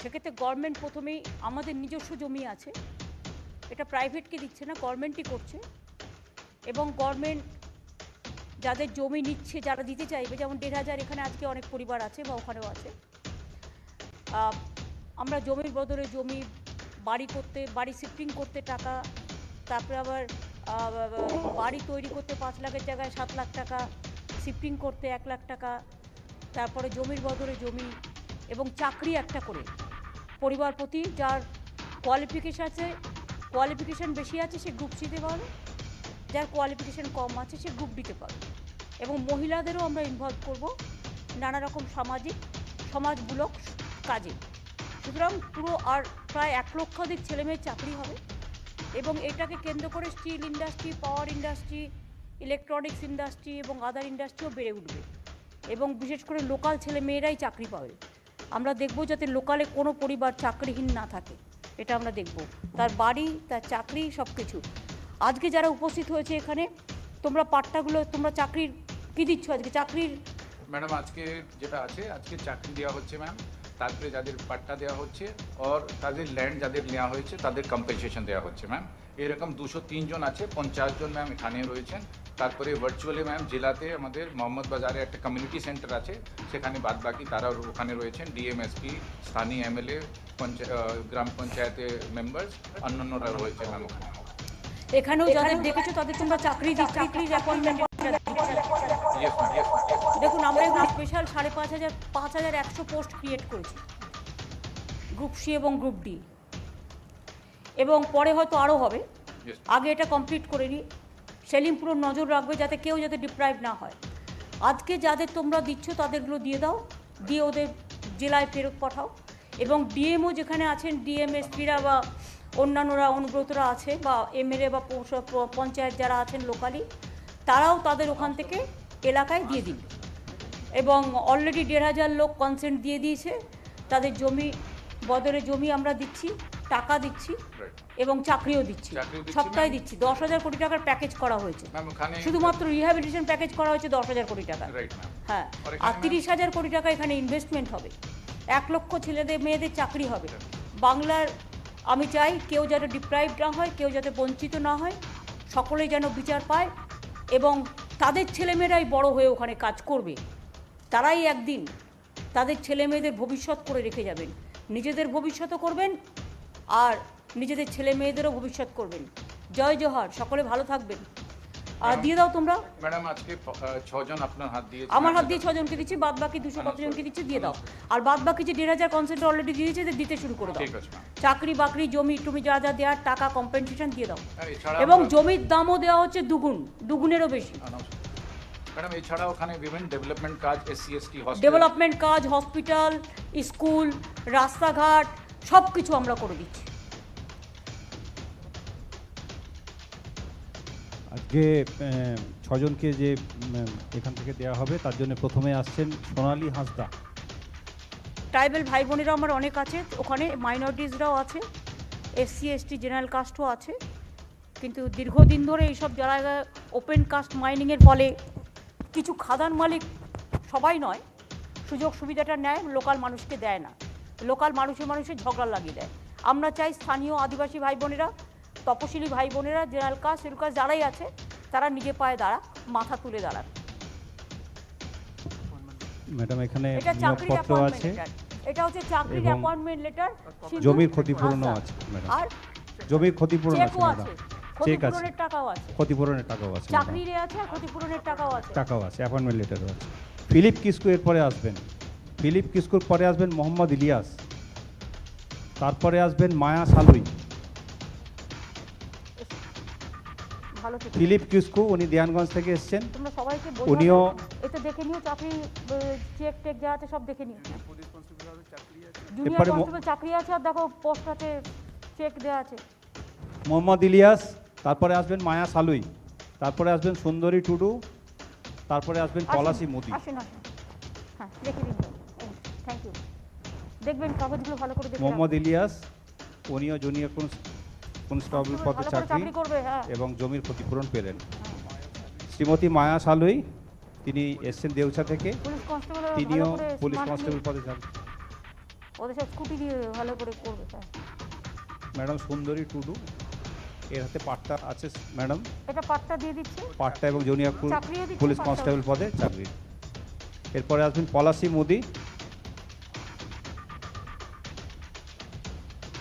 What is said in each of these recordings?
সেক্ষেত্রে গভর্নমেন্ট প্রথমেই আমাদের নিজস্ব জমি আছে, এটা প্রাইভেটকে দিচ্ছে না, গভর্নমেন্টই করছে। এবং গভর্নমেন্ট যাদের জমি নিচ্ছে, যারা দিতে চাইবে, যেমন 1,500 এখানে আজকে অনেক পরিবার আছে বা ওখানেও আছে, আমরা জমির বদলে জমি, বাড়ি শিফটিং করতে টাকা, তারপরে আবার বাড়ি তৈরি করতে 5 লাখের জায়গায় 7 লাখ টাকা, শিফটিং করতে 1 লাখ টাকা, তারপরে জমির বদলে জমি, এবং চাকরি একটা করে পরিবার প্রতি যার কোয়ালিফিকেশান বেশি আছে সে গ্রুপ সিতে পাবে, যার কোয়ালিফিকেশান কম আছে সে গ্রুপ ডিতে পাবে। এবং মহিলাদেরও আমরা ইনভলভ করব নানা রকম সমাজমূলক কাজে। সুতরাং পুরো আর প্রায় 1 লক্ষাধিক ছেলেমেয়ের চাকরি হবে। এবং এটাকে কেন্দ্র করে স্টিল ইন্ডাস্ট্রি, পাওয়ার ইন্ডাস্ট্রি, ইলেকট্রনিক্স ইন্ডাস্ট্রি এবং আদার ইন্ডাস্ট্রিও বেড়ে উঠবে। এবং বিশেষ করে লোকাল ছেলে মেয়েরাই চাকরি পাবে। আমরা দেখব যাতে লোকালে কোনো পরিবার চাকরিহীন না থাকে, এটা আমরা দেখব। তার বাড়ি, তার চাকরি, সব কিছু। আজকে যারা উপস্থিত হয়েছে এখানে, তোমরা পাট্টাগুলো, তোমরা চাকরির কী দিচ্ছ আজকে? চাকরির ম্যাডাম আজকে যেটা আছে, আজকে চাকরি দেওয়া হচ্ছে ম্যাম, তারপরে যাদের পাট্টা দেওয়া হচ্ছে আর তাদের ল্যান্ড যাদের নেওয়া হয়েছে তাদের কম্পেনসেশন দেওয়া হচ্ছে ম্যাম। এরকম 203 জন আছে, 50 জন ম্যাম এখানে রয়েছেন। তারপরে ভার্চুয়ালি ম্যাম জেলাতে আমাদের মোহাম্মদ বাজারে একটা কমিউনিটি সেন্টার আছে, সেখানে বাদবাকি তারা ওখানে রয়েছেন, ডিএমএসপি, স্থানীয় এমএলএ, গ্রাম পঞ্চায়েতের মেম্বার্স, অন্যান্যরা রয়েছে ম্যাম ওখানে। এখানেও যাদের দেখেছো তাদের তোমরা চাকরির অ্যাপয়েন্টমেন্ট দেখুন, আমরা স্পেশাল 5,100 পোস্ট ক্রিয়েট করেছি গ্রুপ সি এবং গ্রুপ ডি, এবং পরে হয়তো আরও হবে। আগে এটা কমপ্লিট করে নিই। সেলিম পুরো নজর রাখবে যাতে কেউ ডিপ্রাইভ না হয়। আজকে যাদের তোমরা দিচ্ছ তাদেরগুলো দিয়ে দাও, দিয়ে ওদের জেলায় ফেরত পাঠাও। এবং ডিএমও যেখানে আছেন, ডিএমএসপিরা বা অন্যান্যরা, অনুব্রতরা আছে, বা এমএলএ বা পঞ্চায়েত যারা আছেন লোকালি, তারাও তাদের ওখান থেকে এলাকায় দিয়ে দিন। এবং অলরেডি 1,500 লোক কনসেন্ট দিয়ে দিয়েছে, তাদের জমি বদলে জমি আমরা দিচ্ছি, টাকা দিচ্ছি এবং চাকরিও দিচ্ছি, সবটাই দিচ্ছি। 10,000 কোটি টাকার প্যাকেজ করা হয়েছে, শুধুমাত্র রিহ্যাবিলিটেশন প্যাকেজ করা হয়েছে 10,000 কোটি টাকা। হ্যাঁ, আর 30,000 কোটি টাকা এখানে ইনভেস্টমেন্ট হবে। 1 লক্ষ ছেলেদের মেয়েদের চাকরি হবে। বাংলার আমি চাই কেউ যাতে ডিপ্রাইভ না হয়, কেউ যাতে বঞ্চিত না হয়, সকলেই যেন বিচার পায়। এবং তাদের ছেলেমেয়েরাই বড় হয়ে ওখানে কাজ করবে, তারাই একদিন তাদের ছেলেমেয়েদের ভবিষ্যৎ করে রেখে যাবেন। নিজেদের ভবিষ্যৎও করবেন আর নিজেদের ছেলে মেয়েদেরও ভবিষ্যৎ করবেন। জয় জোহার, সকলে ভালো থাকবেন। আর দিয়ে দাও তোমরা। ম্যাডাম আজকে 6 জন আপনার হাত দিয়ে, আমার হাত দিয়ে 6 জনকে দিচ্ছি, বাদ বাকি 200 কত জনকে দিচ্ছি, দিয়ে দাও। আর বাদ বাকি যে 1,500 কনসেন্ট অলরেডি দিয়েছে দিতে শুরু করে দাও। চাকরি বাকরি, জমি টুমি যা যা দেওয়ার টাকা, কম্পেনসেশন দিয়ে দাও। এবং জমির দামও দেওয়া হচ্ছে দুগুণেরও বেশি। ম্যাডাম এছাড়া ওখানে বিভিন্ন ডেভেলপমেন্ট কাজ, এসসি এসটি ডেভেলপমেন্ট কাজ, হসপিটাল, স্কুল, রাস্তাঘাট, সব কিছু আমরা করে দিচ্ছি। আজকে 6 জনকে যে এখান থেকে দেওয়া হবে তার জন্য প্রথমে আসছেন সোনালী হাঁসদা। ট্রাইবাল ভাই বোনেরা আমার অনেক আছে ওখানে, মাইনরিটিসরাও আছে, এসসি এসটি জেনারেল কাস্টও আছে। কিন্তু দীর্ঘদিন ধরে এইসব জায়গায় ওপেন কাস্ট মাইনিংয়ের ফলে কিছু খাদান মালিক, সবাই নয়, সুযোগ সুবিধাটা নেয়, লোকাল মানুষকে দেয় না, লোকাল মানুষের ঝগড়া লাগিয়ে দেয়। আমরা চাই স্থানীয় আদিবাসী ভাই বোনেরা, তপশিলি ভাই বোনেরা, জেনারেল কাস্ট, শিডিউল কাস্ট যারাই আছে, তারা নিজে পায়ে দাঁড়াক, মাথা তুলে দাঁড়াক। ম্যাডাম এখানে এটা চাকরির অ্যাপয়েন্টমেন্ট আছে, লেটার, এটা হচ্ছে চাকরির অ্যাপয়েন্টমেন্ট লেটার। জমির ক্ষতিপূরণও আছে ম্যাডাম, আর জমির ক্ষতিপূরণ আছে ম্যাডাম, ক্ষতিপূরণের টাকাও আছে, ক্ষতিপূরণের টাকাও আছে, চাকরির আছে আর ক্ষতিপূরণের টাকাও আছে, অ্যাপয়েন্টমেন্ট লেটারও আছে। ফিলিপ কিসকু এর পরে আসবেন, ফিলিপ কিস্কুর পরে আসবেন মোহাম্মদ ইলিয়াস, তারপরে আসবেন মায়া সালুই। ফিলিপ কিসকু উনি দেয়ানগঞ্জ থেকে এসেছেন, তোমরা সবাইকে উনিও এটা দেখে নিও, চাকরি চেক টেক যা আছে সব দেখে নিও। জুনিয়র কনস্টেবল চাকরি আছে, আর দেখো পোস্ট আছে, চেক দেওয়া আছে। মোহাম্মদ ইলিয়াস, তারপরে আসবেন মায়া সালুই, তারপরে আসবেন সুন্দরী টুডু, তারপরে আসবেন পলাশি মোদি। আসেন, হ্যাঁ দেখে দিন, থ্যাংক ইউ। দেখবেন কাগজগুলো ভালো করে দেখবেন। মোহাম্মদ ইলিয়াস উনিও জুনিয়র কনস্টেবল পদে চাকরি করবে এবং জমির ক্ষতিপূরণ পেলেন। শ্রীমতী মায়া সালুই, তিনি এসছেন দেউচা থেকে, তিনিও পুলিশ কনস্টেবল পদে চাকরি। ওদের সব স্কুটি দিয়ে ভালো করে করবে স্যার। ম্যাডাম সুন্দরী টুডু, এর হাতে পাট্টা আছে ম্যাডাম, এটা পাট্টা দিয়ে দিচ্ছে, পাট্টা এবং জুনিয়র চাকরিও দিচ্ছে, পুলিশ পাট্টাও কনস্টেবল পদে চাকরি। এরপরে আসবেন পলাশী মোদি,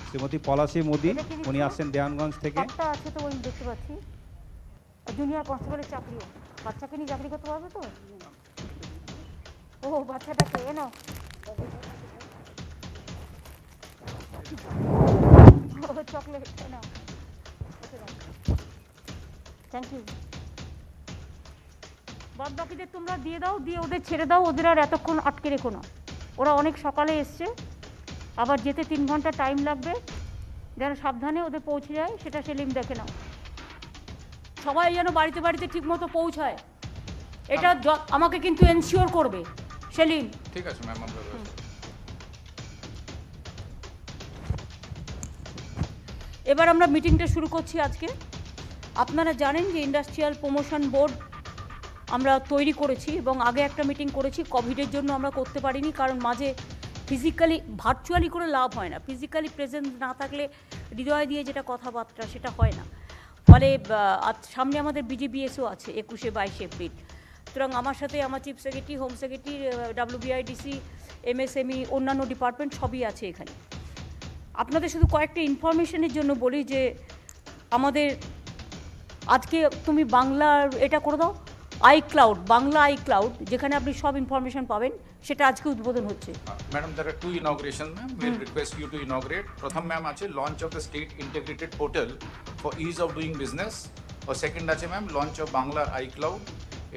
শ্রীমতী পলাশী মোদি, এটা কি দিচ্ছে? উনি আসছেন দেওয়ানগঞ্জ থেকে। পাট্টা আছে তো ওই দেখতে পাচ্ছি, জুনিয়র কনস্টেবলের চাকরিও। বাচ্চাকে নিয়ে চাকরি করতে পারবে তো? ও বাচ্চাটাকে এনো, চকলেট এনো, থ্যাংক ইউ। বাদ বাকিদের তোমরা দিয়ে দাও, দিয়ে ওদের ছেড়ে দাও, ওদের আর এতক্ষণ আটকে রেখো না। ওরা অনেক সকালে এসছে, আবার যেতে 3 ঘন্টা টাইম লাগবে, যেন সাবধানে ওদের পৌঁছে যায় সেটা সেলিম দেখে নাও। সবাই যেন বাড়িতে বাড়িতে ঠিকমতো পৌঁছায়, এটা আমাকে কিন্তু এনশিওর করবে সেলিম। ঠিক আছে ম্যাম, আমরা এবার আমরা মিটিংটা শুরু করছি আজকে। আপনারা জানেন যে ইন্ডাস্ট্রিয়াল প্রমোশন বোর্ড আমরা তৈরি করেছি এবং আগে একটা মিটিং করেছি, কোভিডের জন্য আমরা করতে পারিনি, কারণ মাঝে ফিজিক্যালি ভার্চুয়ালি করে লাভ হয় না, ফিজিক্যালি প্রেজেন্ট না থাকলে হৃদয় দিয়ে যেটা কথাবার্তা সেটা হয় না। ফলে সামনে আমাদের বিজিবিএসও আছে 21-22 এপ্রিল। সুতরাং আমার সাথে আমার chief secretary, home secretary, WBIDC, MSME, অন্যান্য ডিপার্টমেন্ট সবই আছে এখানে। আপনাদের শুধু কয়েকটা ইনফরমেশনের জন্য বলি যে আমাদের আজকে তুমি বাংলার এটা করে দাও, iCloud, বাংলা iCloud, যেখানে আপনি সব ইনফরমেশন পাবেন, সেটা আজকে উদ্বোধন হচ্ছে। Madam, there are 2 inaugurations ma'am. We'll request you to inaugurate. প্রথম ম্যাম আছে launch of the state integrated portal for ease of doing business, আর সেকেন্ড আছে ma'am launch of Bangla iCloud।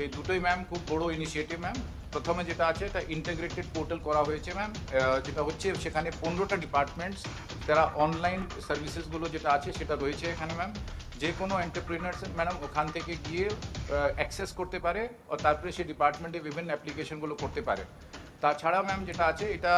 এই দুটোই ম্যাম খুব বড় ইনিশিয়েটিভ ম্যাম। প্রথমে যেটা আছে এটা ইন্টিগ্রেটেড পোর্টাল করা হয়েছে ম্যাম, যেটা হচ্ছে সেখানে 15টা ডিপার্টমেন্টস যারা অনলাইন সার্ভিসেসগুলো যেটা আছে সেটা রয়েছে এখানে ম্যাম। যে কোনো এন্টারপ্রেনার্স ম্যাডাম ওখান থেকে গিয়ে অ্যাক্সেস করতে পারে, আর তারপরে সেই ডিপার্টমেন্টে বিভিন্ন অ্যাপ্লিকেশনগুলো করতে পারে। তাছাড়া ম্যাম যেটা আছে এটা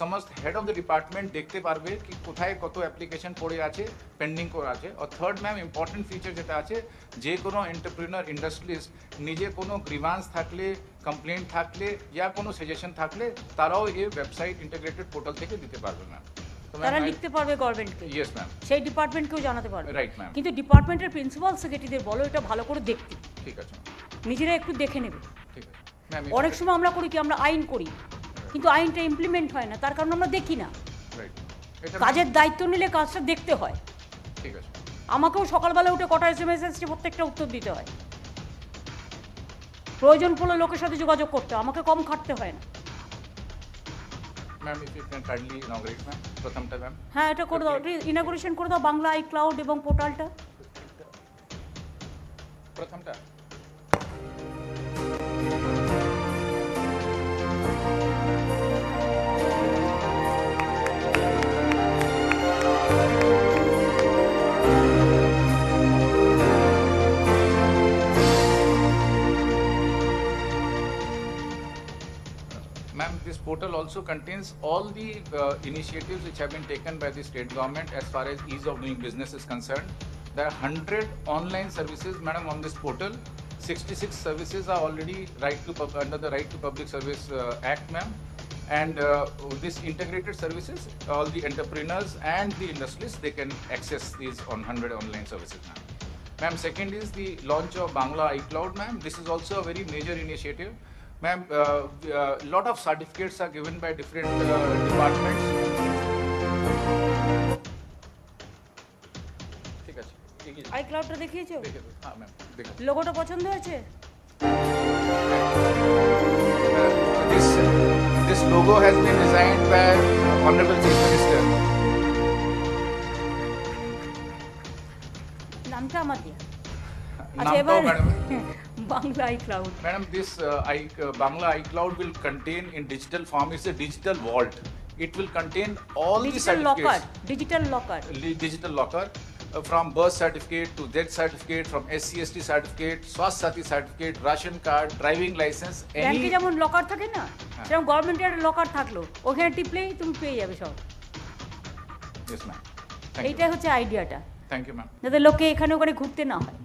সমস্ত হেড অফ দ্য ডিপার্টমেন্ট দেখতে পারবে কি কোথায় কত অ্যাপ্লিকেশন পড়ে আছে, পেন্ডিং করে আছে। আর থার্ড ম্যাম ইম্পর্টেন্ট ফিচার যেটা আছে, যে কোনো এন্টারপ্রেনার ইন্ডাস্ট্রিস্ট নিজে কোনো গ্রিভান্স থাকলে, কমপ্লেন্ট থাকলে, ইয়া কোনো সাজেশন থাকলে তারাও এই ওয়েবসাইট ইন্টিগ্রেটেড পোর্টাল থেকে দিতে পারবে ম্যাম। তারা লিখতে পারবে গভর্নমেন্টকে, ইয়েস ম্যাম, সেই ডিপার্টমেন্টকেও জানাতে পারবে। Right ma'am. কিন্তু ডিপার্টমেন্টের প্রিন্সিপাল সেক্রেটারিদের বলো এটা ভালো করে দেখতে, ঠিক আছে নিজেরা একটু দেখে নেবে। ঠিক আছে ম্যাম। অনেক সময় আমরা করি কি, আমরা আইন করি কিন্তু আইনটা ইমপ্লিমেন্ট হয় না, তার কারণ আমরা দেখি না। রাইট, কাজের দায়িত্ব নিলে কাজটা দেখতে হয়। ঠিক আছে। আমাকেও সকালবেলা উঠে কটা SMS এসছে প্রত্যেকটা উত্তর দিতে হয়, প্রয়োজন পড়লে লোকের সাথে যোগাযোগ করতে হয়, আমাকে কম খাটতে হয় না। Ma'am, if you can kindly inaugurate ma'am প্রথমটা ম্যাম। হ্যাঁ, এটা করে দাও, ইনাগুরেশন করে দাও বাংলা iCloud এবং পোর্টালটা। প্রথমটা Ma'am, this portal also contains all the initiatives which have been taken by the state government as far as ease of doing business is concerned. There are 100 online services, madam, on this portal. 66 services are already under the Right to Public Service Act, ma'am. And this integrated services, all the entrepreneurs and the industrialists, they can access these 100 online services, ma'am. Ma'am, second is the launch of Bangla iCloud, ma'am. This is also a very major initiative. Ma'am, lot of certificates are given by different departments. ঠিক আছে, iCloudটা দেখিয়েছো? হ্যাঁ ma'am, দেখো। লোগোটা পছন্দ হয়েছে? This logo has been designed by Honorable Chief Minister. নামটা আমার দিয়া। নামটাও এবার madam. Bangla iCloud। Madam, this Bangla iCloud will contain in digital form. It's a digital vault. It will contain all the certificates. Digital locker. Digital locker. From birth certificate to death certificate, from SC/ST certificate, Swasth Sati certificate, ration card, driving license. ব্যাংকে যেমন locker থাকে না, সেরকম গভর্নমেন্টের locker থাকলো, ওখানে টিপলেই তুমি পেয়ে যাবে সব। Yes, ma'am. এইটাই হচ্ছে আইডিয়াটা, Thank you, ma'am. যাতে লোকে এখানে ওখানে ঘুরতে না হয়।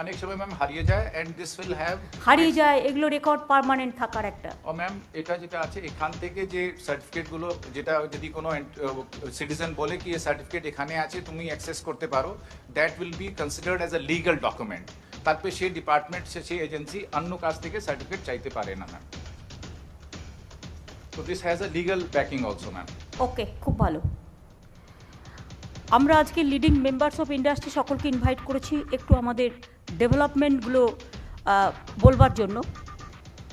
অনেক সময় ম্যাম হারিয়ে যায় অ্যান্ড দিস উইল হ্যাভ হারিয়ে যায়, এগুলো রেকর্ড পার্মানেন্ট থাকার একটা। ও ম্যাম এটা যেটা আছে এখান থেকে যে সার্টিফিকেটগুলো, যেটা যদি কোনো সিটিজেন বলে কি এই সার্টিফিকেট এখানে আছে তুমি অ্যাক্সেস করতে পারো, that will be considered as a legal document. তারপরে সেই ডিপার্টমেন্ট সেই এজেন্সি অন্য কাছ থেকে সার্টিফিকেট চাইতে পারে না ম্যাম। তো this has a legal backing also ma'am. Okay, খুব ভালো। আমরা আজকে লিডিং মেম্বার্স অফ ইন্ডাস্ট্রি সকলকে ইনভাইট করেছি একটু আমাদের ডেভেলপমেন্টগুলো বলবার জন্য,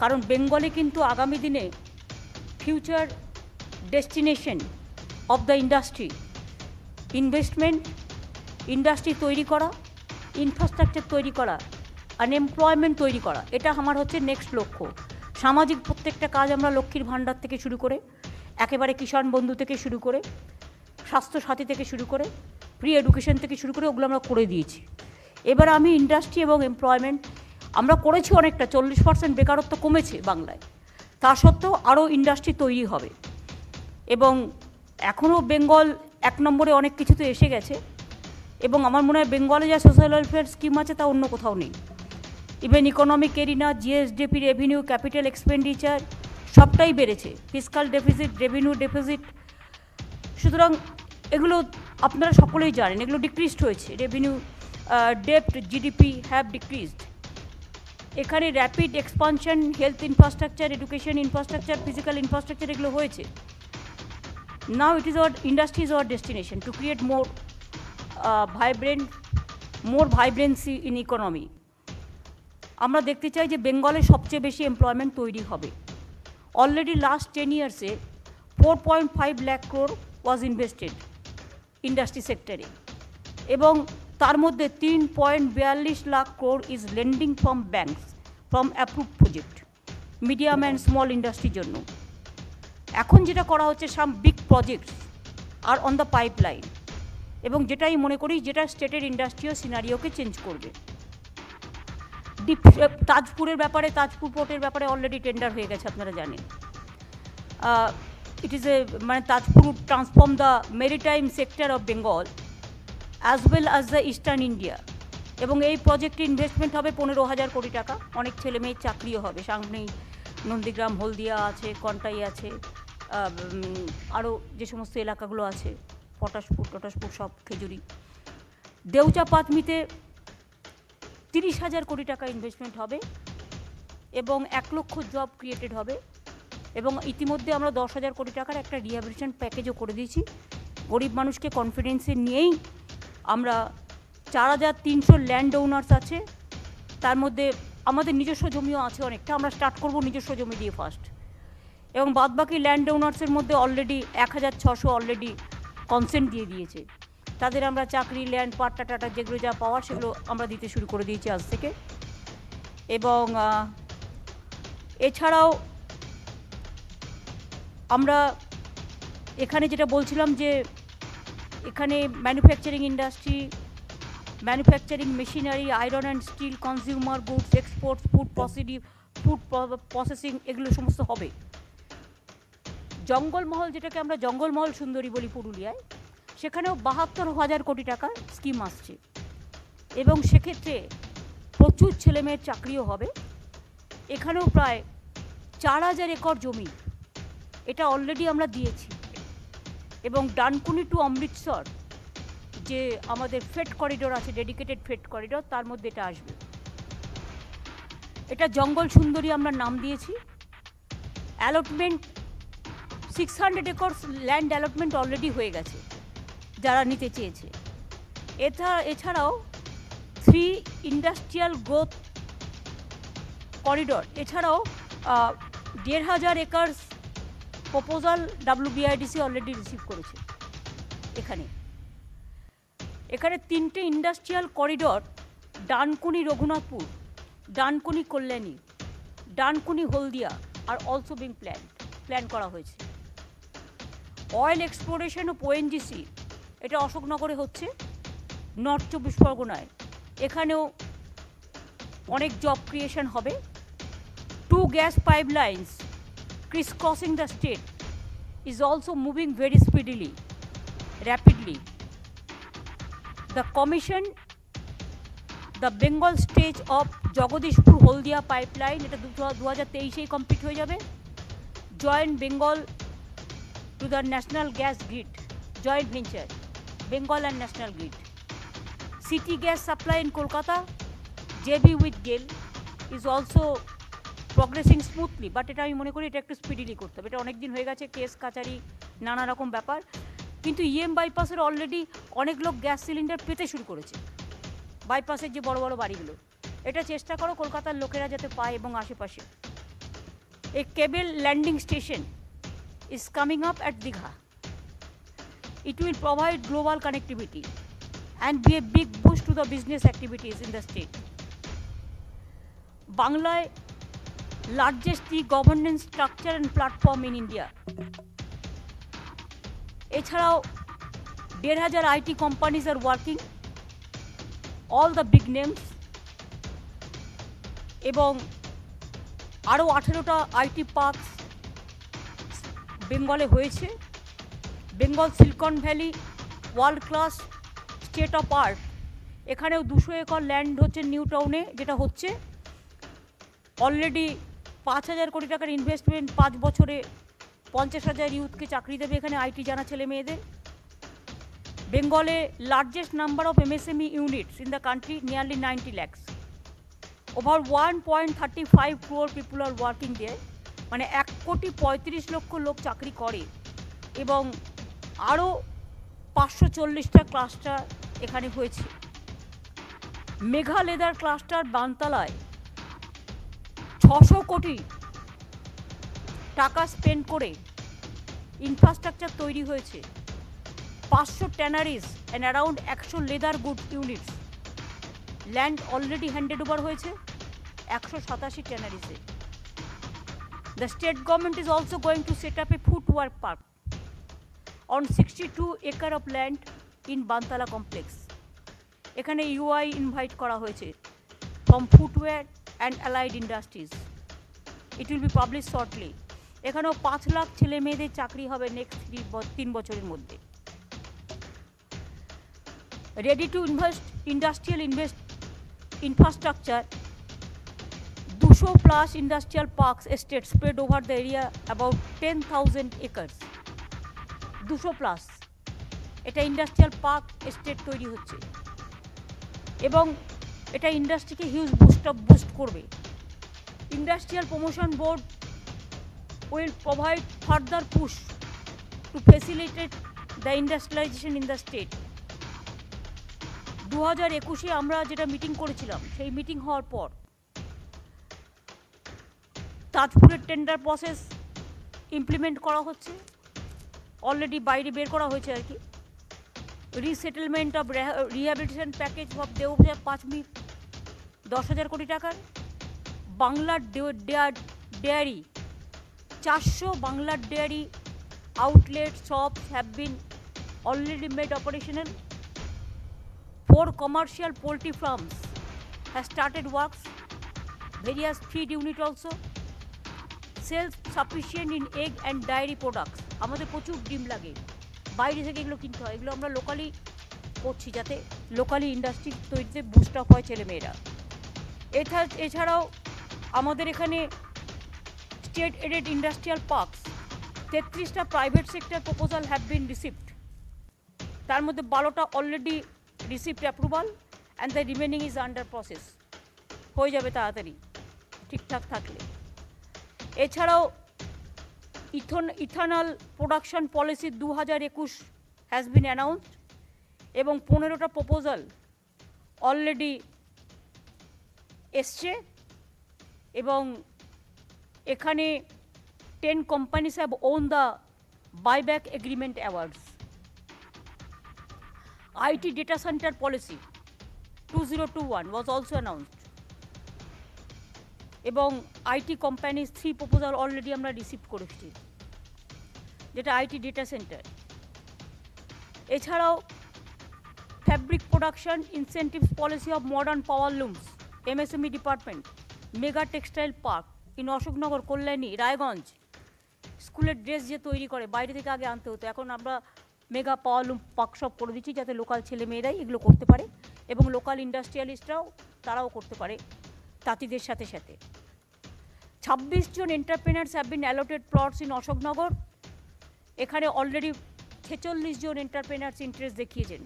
কারণ বেঙ্গলে কিন্তু আগামী দিনে future destination of the industry, investment, industry তৈরি করা, ইনফ্রাস্ট্রাকচার তৈরি করা, আনএমপ্লয়মেন্ট তৈরি করা, এটা আমার হচ্ছে নেক্সট লক্ষ্য। সামাজিক প্রত্যেকটা কাজ আমরা লক্ষ্মীর ভাণ্ডার থেকে শুরু করে একেবারে কিষাণ বন্ধু থেকে শুরু করে স্বাস্থ্যসাথী থেকে শুরু করে প্রি এডুকেশন থেকে শুরু করে ওগুলো আমরা করে দিয়েছি। এবার আমি ইন্ডাস্ট্রি এবং এমপ্লয়মেন্ট আমরা করেছি অনেকটা, 40% বেকারত্ব কমেছে বাংলায়, তা সত্ত্বেও আরও ইন্ডাস্ট্রি তৈরি হবে। এবং এখনও বেঙ্গল 1 নম্বরে অনেক কিছুতে এসে গেছে, এবং আমার মনে হয় বেঙ্গলে যা সোশ্যাল ওয়েলফেয়ার স্কিম আছে তা অন্য কোথাও নেই। Even economic arena, GSDP, revenue, capital expenditure সবটাই বেড়েছে, ফিসকাল ডেফিসিট, রেভিনিউ ডেফিসিট। সুতরাং এগুলো আপনারা সকলেই জানেন, এগুলো ডিক্রিজড হয়েছে। রেভিনিউ, ডেপ্ট, জিডিপি হ্যাভ ডিক্রিজড। এখানে rapid expansion, health infrastructure, education infrastructure, physical infrastructure এগুলো হয়েছে। Now it is our industry is our destination to create more vibrancy in economy. আমরা দেখতে চাই যে বেঙ্গলে সবচেয়ে বেশি এমপ্লয়মেন্ট তৈরি হবে। অলরেডি লাস্ট 10 ইয়ার্সে 4.5 lakh crore was invested industry সেক্টরে, এবং তার মধ্যে 3.42 lakh crore is lending from banks from approve project, medium and small ইন্ডাস্ট্রির জন্য। এখন যেটা করা হচ্ছে, some big projects are on the pipeline, এবং যেটাই মনে করি যেটা স্টেটের ইন্ডাস্ট্রিয়াল সিনারিওকে চেঞ্জ করবে। তাজপুরের ব্যাপারে, তাজপুর পোর্টের ব্যাপারে অলরেডি টেন্ডার হয়ে গেছে, আপনারা জানেন। ইট ইজ মানে Tajpur transform the maritime sector of Bengal as well as the eastern India. এবং এই প্রজেক্টে ইনভেস্টমেন্ট হবে 15,000 কোটি টাকা। অনেক ছেলে মেয়ের চাকরিও হবে। সামনেই নন্দীগ্রাম, হলদিয়া আছে, কন্টাই আছে, আরও যে সমস্ত এলাকাগুলো আছে, পটাশপুর সব, খেজুরি, দেউচা, পাতমিতে 30,000 কোটি টাকা ইনভেস্টমেন্ট হবে এবং 1 লক্ষ জব ক্রিয়েটেড হবে। এবং ইতিমধ্যে আমরা 10,000 কোটি টাকার একটা রিহ্যাবিলিটেশন প্যাকেজও করে দিয়েছি। গরিব মানুষকে কনফিডেন্সে নিয়েই আমরা 4,300 ল্যান্ড ওনার্স আছে, তার মধ্যে আমাদের নিজস্ব জমিও আছে অনেকটা। আমরা স্টার্ট করব নিজস্ব জমি দিয়ে ফার্স্ট, এবং বাদবাকি ল্যান্ড ওনার্সের মধ্যে অলরেডি 1,600 অলরেডি কনসেন্ট দিয়ে দিয়েছে। তাদের আমরা চাকরি, ল্যান্ড, পাট্টা টাটা যেগুলো যা পাওয়ার সেগুলো আমরা দিতে শুরু করে দিয়েছি আজ থেকে। এবং এছাড়াও আমরা এখানে যেটা বলছিলাম যে এখানে manufacturing industry, manufacturing machinery, iron and steel, consumer goods, exports, food processing এগুলো সমস্ত হবে। জঙ্গলমহল, যেটাকে আমরা জঙ্গলমহল সুন্দরী বলি পুরুলিয়ায়, সেখানেও 72,000 কোটি টাকার স্কিম আসছে, এবং সেক্ষেত্রে প্রচুর ছেলেমেয়ের চাকরিও হবে। এখানেও প্রায় 4,000 একর জমি, এটা অলরেডি আমরা দিয়েছি। এবং ডানকুনি টু অমৃতসর যে আমাদের ফ্রেট করিডোর আছে, ডেডিকেটেড ফ্রেট করিডোর, তার মধ্যে এটা আসবে। এটা জঙ্গল সুন্দরী আমরা নাম দিয়েছি। Allotment 600 acres land allotment already হয়ে গেছে যারা নিতে চেয়েছে। এছাড়াও 3 ইন্ডাস্ট্রিয়াল গ্রোথ করিডোর, এছাড়াও 1,500 acres proposal WBIDC already receive করেছে। এখানে 3টে industrial corridor, Dankuni Raghunathpur, Dankuni Kalyani, Dankuni Haldia are also being plan করা হয়েছে। অয়েল এক্সপ্লোরেশন ও ONGC এটা অশোকনগরে হচ্ছে, নর্থ 24 পরগনায়। এখানেও অনেক জব ক্রিয়েশন হবে। 2 gas pipelines crisscrossing the state is also moving very rapidly. The commission the Bengal stage of Jagdishpur Haldia pipeline, এটা 2023-এই কমপ্লিট হয়ে যাবে। Joint Bengal to the national gas grid, joint venture Bengal and national grid. City gas supply in Kolkata, JV with GAIL is also progressing smoothly, but এটা আমি মনে করি এটা একটু স্পিডিলি করতে হবে। এটা অনেক দিন হয়ে গেছে, কেস কাচারি নানা রকম ব্যাপার, কিন্তু ইএম বাইপাসের অলরেডি অনেক লোক গ্যাস সিলিন্ডার পেতে শুরু করেছে, বাইপাসের যে বড় বড় বাড়িগুলো। এটা চেষ্টা করো কলকাতার লোকেরা যাতে পায় এবং আশেপাশে। A cable landing station is coming up at Digha. It will provide global connectivity and be a big boost to the business activities in the state. Bangla, largest e-governance structure and platform in India. এছাড়াও 1,500 IT companies are working, all the big names, এবং আরও 18টা IT parks বেঙ্গলে হয়েছে। Bengal Silicon Valley world class state of art, এখানেও 200 acre land হচ্ছে new টাউনে, যেটা হচ্ছে অলরেডি 5,000 কোটি টাকার ইনভেস্টমেন্ট, 5 বছরে 50,000 ইউথকে চাকরি দেবে এখানে, আইটি জানা ছেলে মেয়েদের। বেঙ্গলে largest number of MSME units in the country, nearly 90 lakhs. Over 1.35 crore people are working there, মানে 1,35,00,000 লোক চাকরি করে, এবং আরও 540টা ক্লাস্টার এখানে হয়েছে। মেঘা লেদার ক্লাস্টার বানতলায় 600 কোটি টাকা স্পেন্ড করে ইনফ্রাস্ট্রাকচার তৈরি হয়েছে। 500 tanneries and around 100 leather good units. Land already handed over হয়েছে 187 ট্যানারিজে। The state government is also going to set up a footwork park on 62 acre of land in Bantala complex. এখানে EOI invite করা হয়েছে from footwear and allied industries. It will be publish shortly. এখানেও 5 লাখ ছেলে মেয়েদের চাকরি হবে নেক্সট 3 বছরের মধ্যে। Ready to invest industrial infrastructure, 200+ industrial parks estate spread over the area about 10,000 acres. 200+, এটা ইন্ডাস্ট্রিয়াল পার্ক এস্টেট তৈরি হচ্ছে, এবং এটা ইন্ডাস্ট্রিকে হিউজ বুস্ট করবে। Industrial promotion board will provide further push to facilitate the industrialisation in the state. 2021-এ আমরা যেটা মিটিং করেছিলাম, সেই মিটিং হওয়ার পর তাজপুরের টেন্ডার প্রসেস ইমপ্লিমেন্ট করা হচ্ছে, অলরেডি বাইরে বের করা হয়েছে আর কি। Resettlement of rehabilitation package of দেওয়া 10,000 কোটি টাকার। বাংলার ডেয়ারি 400 বাংলার dairy outlet shops have been already made operational. 4 commercial poultry farms have started works, various feed unit also, self-sufficient in egg and dairy products. আমাদের প্রচুর ডিম লাগে, বাইরে থেকে এগুলো কিনতে হয়, এগুলো আমরা লোকালি করছি যাতে লোকালি ইন্ডাস্ট্রি তৈরিতে বুস্ট আপ হয় ছেলেমেয়েরা। এছাড়াও আমাদের এখানে স্টেট এডেড ইন্ডাস্ট্রিয়াল পার্কস 33টা private sector proposal have been received, তার মধ্যে 12টা already received approval and the remaining is under process. হয়ে যাবে তাড়াতাড়ি ঠিকঠাক থাকলে। এছাড়াও ethanol production policy 2021 has been announced, এবং 15টা প্রপোজাল অলরেডি এসছে, এবং এখানে 10 companies have won the buyback agreement awards. IT data center policy 2021 was also announced, এবং IT companies 3 proposal অলরেডি আমরা রিসিভ করেছি, যেটা IT ডেটা সেন্টার। এছাড়াও fabric production incentives policy of modern power looms, MSME department, mega textile park in Ashoknagar, Kalyani, Raiganj. স্কুলের dress যে তৈরি করে বাইরে থেকে আগে আনতে হতো, এখন আমরা মেগা পাওয়ার লুম পার্কশপ করে দিচ্ছি যাতে লোকাল ছেলে মেয়েরাই এগুলো করতে পারে, এবং লোকাল ইন্ডাস্ট্রিয়ালিস্টরাও তারাও করতে পারে তাঁতিদের সাথে সাথে। 26 জন entrepreneurs have been allotted plots in Ashoknagar. এখানে অলরেডি 46 জন এন্টারপ্রেনার্স ইন্টারেস্ট দেখিয়েছেন।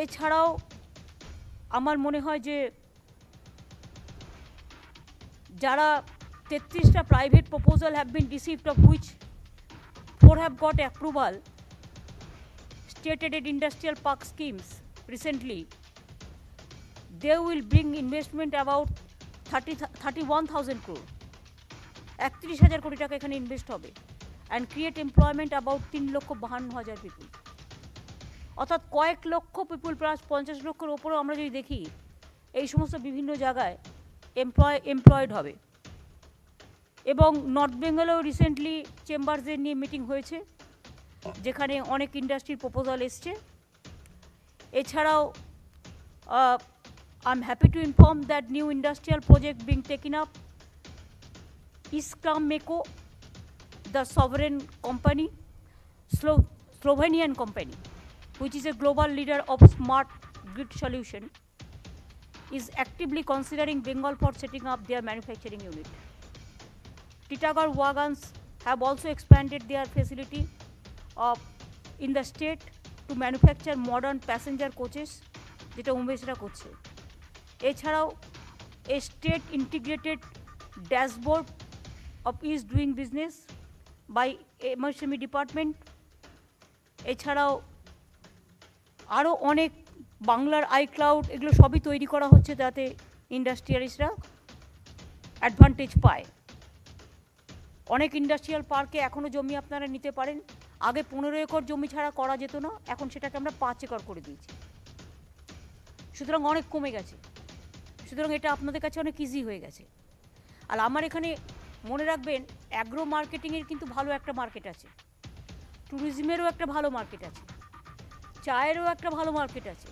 এছাড়াও আমার মনে হয় যে যারা 33টা private proposal have been received, of which 4 have got approval, state-aided industrial park schemes recently, they will bring investment about 31,000 crore, 31,000 কোটি টাকা এখানে ইনভেস্ট হবে, and create employment about 3,52,000 people। অর্থাৎ কয়েক লক্ষ পিপুল, প্রায় 50 লক্ষের ওপরেও আমরা যদি দেখি এই সমস্ত বিভিন্ন জায়গায় এমপ্লয়েড হবে। এবং নর্থ বেঙ্গলেও রিসেন্টলি চেম্বারসদের নিয়ে মিটিং হয়েছে, যেখানে অনেক ইন্ডাস্ট্রির প্রপোজাল এসছে। এছাড়াও I am happy to inform that new industrial project being taken up Iskraemeco, the sovereign company, Slovenian company, which is a global leader of smart grid solution, is actively considering Bengal for setting up their manufacturing unit. Titagarh Wagons have also expanded their facility in the state to manufacture modern passenger coaches, যেটা উমেশরা করছে। এছাড়াও a state integrated dashboard of ease doing business by MSME department। এছাড়াও আরও অনেক বাংলার iCloud, এগুলো সবই তৈরি করা হচ্ছে যাতে ইন্ডাস্ট্রিয়ালিস্টরা অ্যাডভান্টেজ পায়। অনেক ইন্ডাস্ট্রিয়াল পার্কে এখনও জমি আপনারা নিতে পারেন। আগে 15 একর জমি ছাড়া করা যেত না, এখন সেটাকে আমরা 5 একর করে দিয়েছি। সুতরাং অনেক কমে গেছে, সুতরাং এটা আপনাদের কাছে অনেক ইজি হয়ে গেছে। আর আমার এখানে মনে রাখবেন, অ্যাগ্রো মার্কেটিংয়ের কিন্তু ভালো একটা মার্কেট আছে, ট্যুরিজমেরও একটা ভালো মার্কেট আছে, চায়েরও একটা ভালো মার্কেট আছে,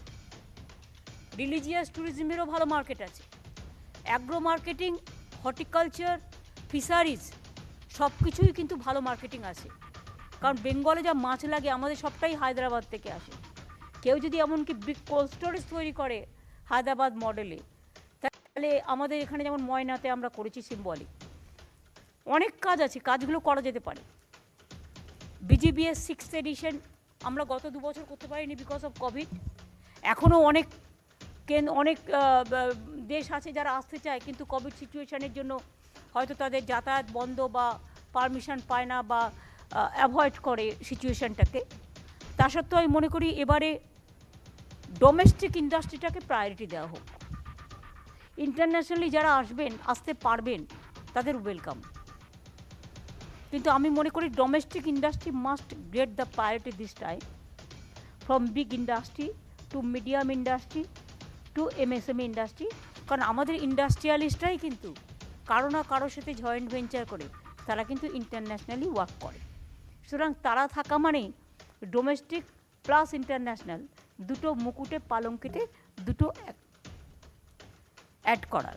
রিলিজিয়াস ট্যুরিজমেরও ভালো মার্কেট আছে। অ্যাগ্রো মার্কেটিং, হর্টিকালচার, ফিশারিজ সব কিছুই কিন্তু ভালো মার্কেটিং আছে। কারণ বেঙ্গলে যা মাছ লাগে আমাদের সবটাই হায়দ্রাবাদ থেকে আসে। কেউ যদি এমনকি বিগ কোল্ড স্টোরেজ তৈরি করে হায়দ্রাবাদ মডেলে, তাহলে আমাদের এখানে যেমন ময়নাতে আমরা করেছি সিম্বলিক, অনেক কাজ আছে, কাজগুলো করা যেতে পারে। BGBS 6th এডিশন আমরা গত 2 বছর করতে পারিনি বিকজ অফ কোভিড। এখনও অনেক দেশ আছে যারা আসতে চায়, কিন্তু কোভিড সিচুয়েশনের জন্য হয়তো তাদের যাতায়াত বন্ধ বা পারমিশন পায় না বা অ্যাভয়েড করে সিচুয়েশনটাকে। তা সত্ত্বেও আমি মনে করি এবারে ডোমেস্টিক ইন্ডাস্ট্রিটাকে প্রায়োরিটি দেওয়া হোক। ইন্টারন্যাশনালি যারা আসতে পারবেন তাদের ওয়েলকাম, কিন্তু আমি মনে করি domestic industry must get the priority this time, from big industry to medium industry to MSME industry. কারণ আমাদের ইন্ডাস্ট্রিয়ালিস্টরাই কিন্তু কারো না কারোর সাথে জয়েন্ট ভেঞ্চার করে তারা কিন্তু ইন্টারন্যাশনালি ওয়ার্ক করে। সুতরাং তারা থাকা মানেই ডোমেস্টিক প্লাস ইন্টারন্যাশনাল দুটো মুকুটে পালঙ্কিতে দুটো অ্যাড করার।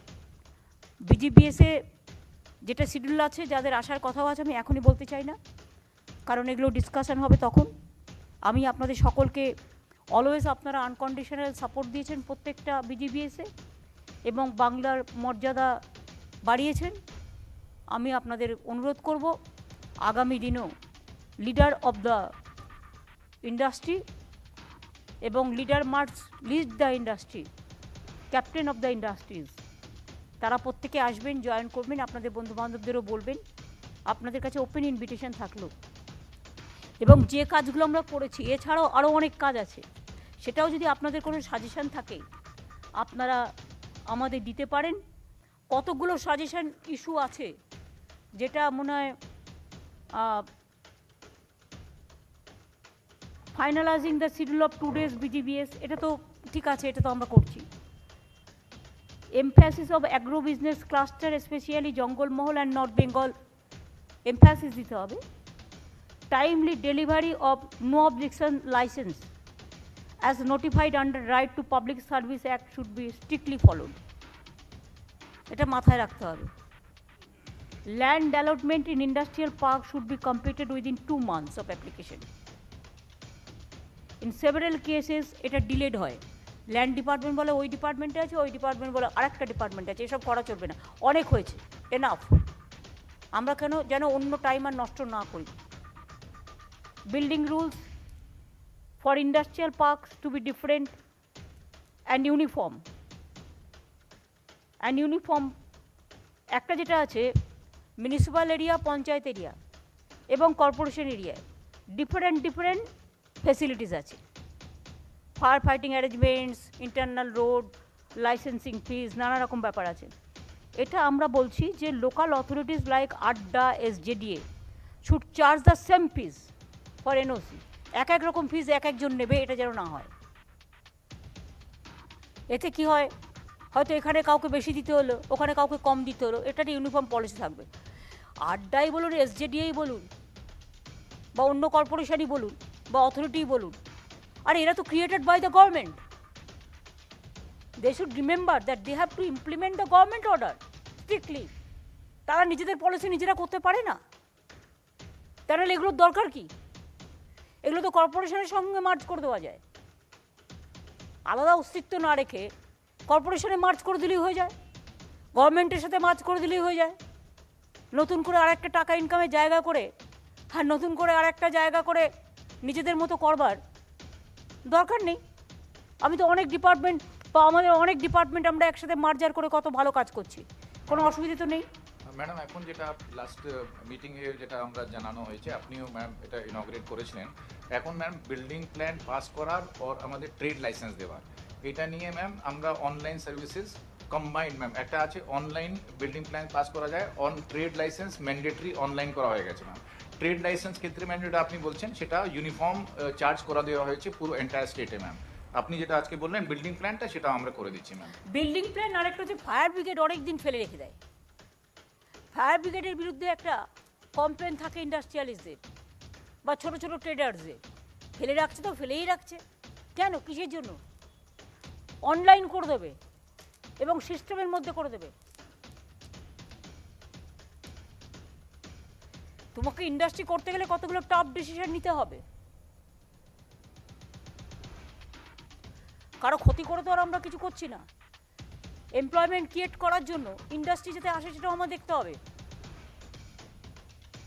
BGBS-এ যেটা শিডিউল আছে, যাদের আসার কথাও আছে, আমি এখনই বলতে চাই না, কারণ এগুলো ডিসকাশন হবে তখন। আমি আপনাদের সকলকে অলওয়েজ আপনারা আনকন্ডিশনাল সাপোর্ট দিয়েছেন প্রত্যেকটা BGBS-এ এবং বাংলার মর্যাদা বাড়িয়েছেন। আমি আপনাদের অনুরোধ করব আগামী দিনেও লিডার অফ দ্য ইন্ডাস্ট্রি এবং lead the industry, captain of the industries, তারা প্রত্যেকে আসবেন, জয়েন করবেন, আপনাদের বন্ধুবান্ধবদেরও বলবেন। আপনাদের কাছে ওপেন ইনভিটেশন থাকলো। এবং যে কাজগুলো আমরা করেছি, এছাড়াও আরও অনেক কাজ আছে, সেটাও যদি আপনাদের কোনো সাজেশন থাকে আপনারা আমাদের দিতে পারেন। কতগুলো সাজেশন ইস্যু আছে যেটা মনে হয় finalising the schedule of 2 days BGBS, এটা তো ঠিক আছে, এটা তো আমরা করছি। Emphasis of agro business cluster, specially Jangalmahal and north Bengal emphasis দিতে হবে। Timely delivery of no objection licence as notified under Right to Public Service Act should be strictly followed, এটা মাথায় রাখতে হবে। Land allotment in industrial park should be completed within 2 months of application. In several cases এটা delayed হয়, land department বলে ওই ডিপার্টমেন্টে আছে, ওই ডিপার্টমেন্ট বলে আরেকটা ডিপার্টমেন্ট আছে, এসব করা চলবে না, অনেক হয়েছে, এনাফ। আমরা কেন যেন অন্য টাইম আর নষ্ট না করি। Building rules for industrial parks to be different and uniform. একটা যেটা আছে মিউনিসিপ্যাল এরিয়া, পঞ্চায়েত এরিয়া এবং কর্পোরেশন এরিয়ায় ডিফারেন্ট ফেসিলিটিস আছে। Fire fighting arrangements, internal road, licensing fees, নানা রকম ব্যাপার আছে। এটা আমরা বলছি যে local authorities like ADDA, SJDA should charge the same fees for NOC। এক এক রকম ফিজ এক একজন নেবে, এটা যেন না হয়। এতে কি হয়, হয়তো এখানে কাউকে বেশি দিতে হলো, ওখানে কাউকে কম দিতে হলো, এটা একটা ইউনিফর্ম পলিসি থাকবে। আড্ডাই বলুন, SJDAই বলুন, বা অন্য কর্পোরেশনই বলুন, বা অথরিটিই বলুন, আর এরা তো created by the government. They should remember that they have to implement the government order strictly. তারা নিজেদের পলিসি নিজেরা করতে পারে না, তাহলে এগুলোর দরকার কি? এগুলো তো কর্পোরেশনের সঙ্গে মার্জ করে দেওয়া যায়। আলাদা অস্তিত্ব না রেখে কর্পোরেশনে মার্জ করে দিলেই হয়ে যায়, গভর্নমেন্টের সাথে মার্জ করে দিলেই হয়ে যায়। নতুন করে আরেকটা টাকা ইনকামের জায়গা করে, আর নতুন করে আরেকটা জায়গা করে নিজেদের মতো করবার দরকার নেই। আমি তো অনেক ডিপার্টমেন্ট বা আমাদের অনেক ডিপার্টমেন্ট আমরা একসাথে মার্জার করে কত ভালো কাজ করছি, কোনো অসুবিধা তো নেই। ম্যাডাম, এখন যেটা লাস্ট মিটিংয়ে যেটা আমরা জানানো হয়েছে, আপনিও ম্যাম এটা ইনগ্রেট করেছিলেন, এখন ম্যাম বিল্ডিং প্ল্যান পাস করার আর আমাদের ট্রেড লাইসেন্স দেওয়ার, এটা নিয়ে ম্যাম আমরা অনলাইন সার্ভিসেস কম্বাইন্ড ম্যাম একটা আছে, অনলাইন বিল্ডিং প্ল্যান পাস করা যায়, on trade licence mandatory online করা হয়ে গেছে ম্যাম। ট্রেড লাইসেন্স ক্ষেত্রে ম্যাম যেটা আপনি বলছেন সেটা ইউনিফর্ম চার্জ করা দেওয়া হয়েছে পুরো এন্টায়ার স্টেটে ম্যাম। আপনি যেটা আজকে বললেন বিল্ডিং প্ল্যানটা, সেটা আমরা করে দিচ্ছি ম্যাম। বিল্ডিং প্ল্যান আরেকটা হচ্ছে ফায়ার ব্রিগেড অনেক দিন ফেলে রেখে দেয়। ফায়ার ব্রিগেডের বিরুদ্ধে একটা কমপ্লেন থাকে ইন্ডাস্ট্রিয়ালিস্টদের বা ছোটো ছোটো ট্রেডার্সদের, ফেলে রাখছে তো ফেলেই রাখছে, কেন, কিসের জন্য? অনলাইন করে দেবে এবং সিস্টেমের মধ্যে করে দেবে। তোমাকে ইন্ডাস্ট্রি করতে গেলে কতগুলো টাফ ডিসিশন নিতে হবে। কারো ক্ষতি করে তো আর আমরা কিছু করছি না। এমপ্লয়মেন্ট ক্রিয়েট করার জন্য ইন্ডাস্ট্রি যাতে আসে সেটাও আমার দেখতে হবে।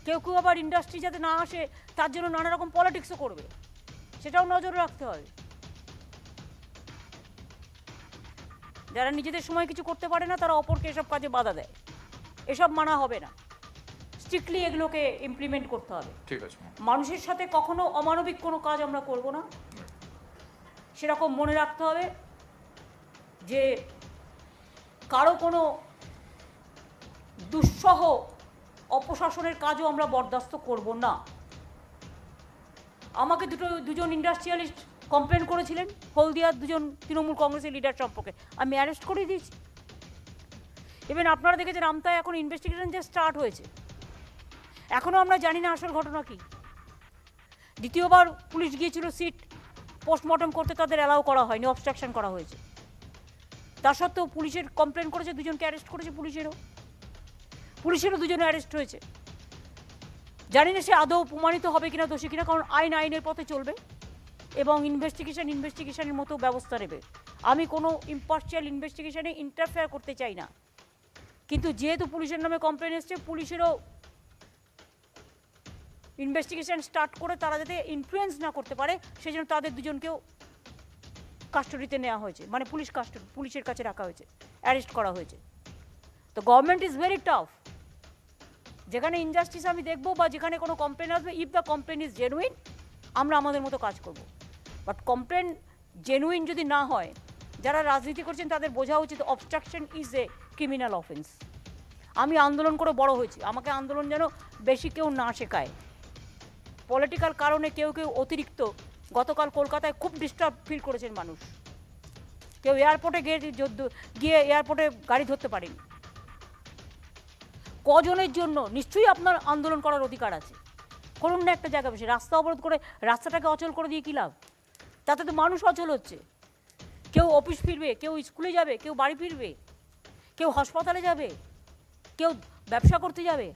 কেউ কেউ আবার ইন্ডাস্ট্রি যাতে না আসে তার জন্য নানা রকম পলিটিক্সও করবে, সেটাও নজরে রাখতে হবে। যারা নিজেদের সময় কিছু করতে পারে না তারা অপরকে এসব কাজে বাধা দেয়, এসব মানা হবে না। স্ট্রিক্টলি এগুলোকে ইমপ্লিমেন্ট করতে হবে। ঠিক আছে। মানুষের সাথে কখনো অমানবিক কোনো কাজ আমরা করব না, সেরকম মনে রাখতে হবে যে কারো কোনো দুঃসহ অপশাসনের কাজও আমরা বরদাস্ত করব না। আমাকে দুজন ইন্ডাস্ট্রিয়ালিস্ট কমপ্লেন করেছিলেন হলদিয়ার দুজন তৃণমূল কংগ্রেসের লিডার সম্পর্কে, আমি অ্যারেস্ট করে দিয়েছি। ইভেন আপনারা দেখেছেন আমতায় এখন ইনভেস্টিগেশন যে স্টার্ট হয়েছে, এখনও আমরা জানি না আসল ঘটনা কী। দ্বিতীয়বার পুলিশ গিয়েছিল সিট পোস্টমর্টম করতে, তাদের অ্যালাউ করা হয়নি, অবস্ট্রাকশন করা হয়েছে। তা সত্ত্বেও পুলিশের কমপ্লেন করেছে, দুজনকে অ্যারেস্ট করেছে, পুলিশেরও দুজনে অ্যারেস্ট হয়েছে। জানি না সে আদৌ প্রমাণিত হবে কিনা দোষী কিনা, কারণ আইনের পথে চলবে এবং ইনভেস্টিগেশনের মতো ব্যবস্থা নেবে। আমি কোনো ইম্পার্শিয়াল ইনভেস্টিগেশনে ইন্টারফেয়ার করতে চাই না, কিন্তু যেহেতু পুলিশের নামে কমপ্লেন এসছে, পুলিশেরও ইনভেস্টিগেশন স্টার্ট করে তারা যাতে ইনফ্লুয়েন্স না করতে পারে সেই জন্য তাদের দুজনকেও কাস্টডিতে নেওয়া হয়েছে, মানে পুলিশের কাছে রাখা হয়েছে, অ্যারেস্ট করা হয়েছে। তো গভর্নমেন্ট ইজ ভেরি টাফ। যেখানে ইনজাস্টিস আমি দেখবো বা যেখানে কোনো কমপ্লেন আসবে, if the complain is genuine, আমরা আমাদের মতো কাজ করব। বাট কমপ্লেন জেনুইন যদি না হয়, যারা রাজনীতি করছেন তাদের বোঝা উচিত obstruction is a criminal offence. আমি আন্দোলন করে বড় হয়েছি, আমাকে আন্দোলন যেন বেশি কেউ না শেখায়। পলিটিক্যাল কারণে কেউ অতিরিক্ত, গতকাল কলকাতায় খুব ডিস্টার্ব ফিল করেছেন মানুষ, কেউ এয়ারপোর্টে গিয়ে এয়ারপোর্টে গাড়ি ধরতে পারেনি। কজনের জন্য? নিশ্চয়ই আপনার আন্দোলন করার অধিকার আছে, করুন না একটা জায়গা বসে। রাস্তা অবরোধ করে রাস্তাটাকে অচল করে দিয়ে কী লাভ? তাতে তো মানুষ অচল হচ্ছে। কেউ অফিস ফিরবে, কেউ স্কুলে যাবে, কেউ বাড়ি ফিরবে, কেউ হাসপাতালে যাবে, কেউ ব্যবসা করতে যাবে।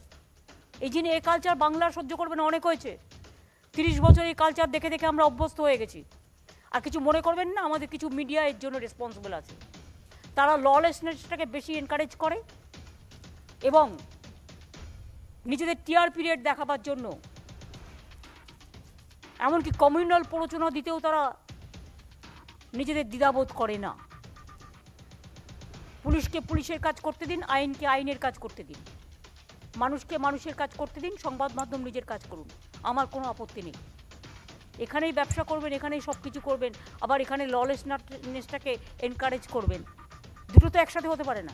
এই জন্য এই কালচার বাংলার সহ্য করবে না, অনেক হয়েছে। 30 বছর এই কালচার দেখে দেখে আমরা অভ্যস্ত হয়ে গেছি। আর কিছু মনে করবেন না, আমাদের কিছু মিডিয়া এর জন্য রেসপন্সিবল আছে। তারা ললেসনেসটাকে বেশি এনকারেজ করে এবং নিজেদের টিআরপি রেট দেখাবার জন্য এমনকি কমিউনাল প্ররোচনা দিতেও তারা নিজেদের দ্বিধাবোধ করে না। পুলিশকে পুলিশের কাজ করতে দিন, আইনকে আইনের কাজ করতে দিন, মানুষকে মানুষের কাজ করতে দিন, সংবাদ মাধ্যম নিজের কাজ করুন, আমার কোনো আপত্তি নেই। এখানেই ব্যবসা করবেন, এখানেই সব কিছু করবেন, আবার এখানে ললেসনেসটাকে এনকারেজ করবেন, দুটো তো একসাথে হতে পারে না।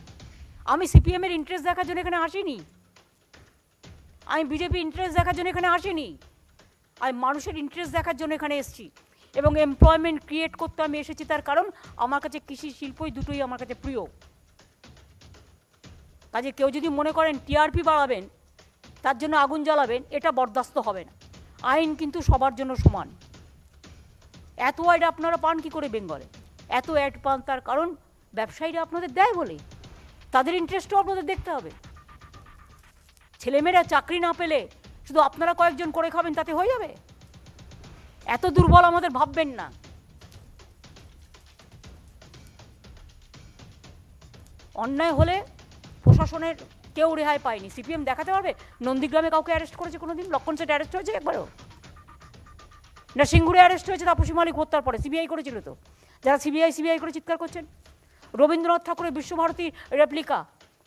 আমি সিপিএমের ইন্টারেস্ট দেখার জন্য এখানে আসিনি, আমি বিজেপি ইন্টারেস্ট দেখার জন্য এখানে আসিনি, আমি মানুষের ইন্টারেস্ট দেখার জন্য এখানে এসেছি এবং এমপ্লয়মেন্ট ক্রিয়েট করতে আমি এসেছি। তার কারণ আমার কাছে কৃষি শিল্পই দুটোই আমার কাছে প্রিয়। কাজে কেউ যদি মনে করেন টিআরপি বাড়াবেন, তার জন্য আগুন জ্বালাবেন, এটা বরদাস্ত হবে না। আইন কিন্তু সবার জন্য সমান। এত অ্যাড আপনারা পান কি করে বেঙ্গলে? এত অ্যাড পান তার কারণ ব্যবসায়ীরা আপনাদের দেয় বলে, তাদের ইন্টারেস্টও আপনাদের দেখতে হবে। ছেলেমেয়েরা চাকরি না পেলে শুধু আপনারা কয়েকজন করে খাবেন তাতে হয়ে যাবে? এত দুর্বল আমাদের ভাববেন না। অন্যায় হলে প্রশাসনের কেউ রেহাই পায়নি। সিপিএম দেখাতে পারবে নন্দীগ্রামে কাউকে অ্যারেস্ট করেছে কোনোদিন? লক্ষণ সেট অ্যারেস্ট হয়েছে একবারও? না সিঙ্গুরে অ্যারেস্ট হয়েছে তাপসী মালিক হত্যার পরে? সিবিআই করেছিল তো। যারা সিবিআই করে চিৎকার করছেন। রবীন্দ্রনাথ ঠাকুরের বিশ্বভারতীর রেপ্লিকা,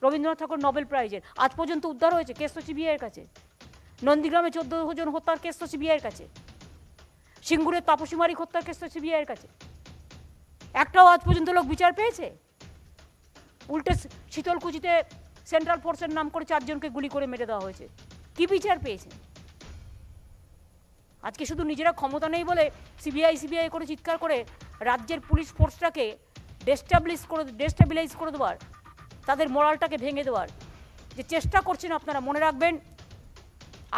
রবীন্দ্রনাথ ঠাকুর নোবেল প্রাইজের, আজ পর্যন্ত উদ্ধার হয়েছে, কেস তো সিবিআইয়ের কাছে। নন্দীগ্রামে 14 জন হত্যার কেস তো সিবিআইয়ের কাছে। সিঙ্গুরের তাপসী মালিক হত্যার কেস তো সিবিআইয়ের কাছে। একটাও আজ পর্যন্ত লোক বিচার পেয়েছে? উল্টে শীতলকুচিতে সেন্ট্রাল ফোর্সের নাম করে 4 জনকে গুলি করে মেরে দেওয়া হয়েছে। কি বিচার পেয়েছে? আজকে শুধু নিজেরা ক্ষমতা নেই বলে সিবিআই করে চিৎকার করে রাজ্যের পুলিশ ফোর্সটাকে ডেস্টাবিলাইজ করে দেওয়ার, তাদের মোরালটাকে ভেঙে দেওয়ার যে চেষ্টা করছেন আপনারা, মনে রাখবেন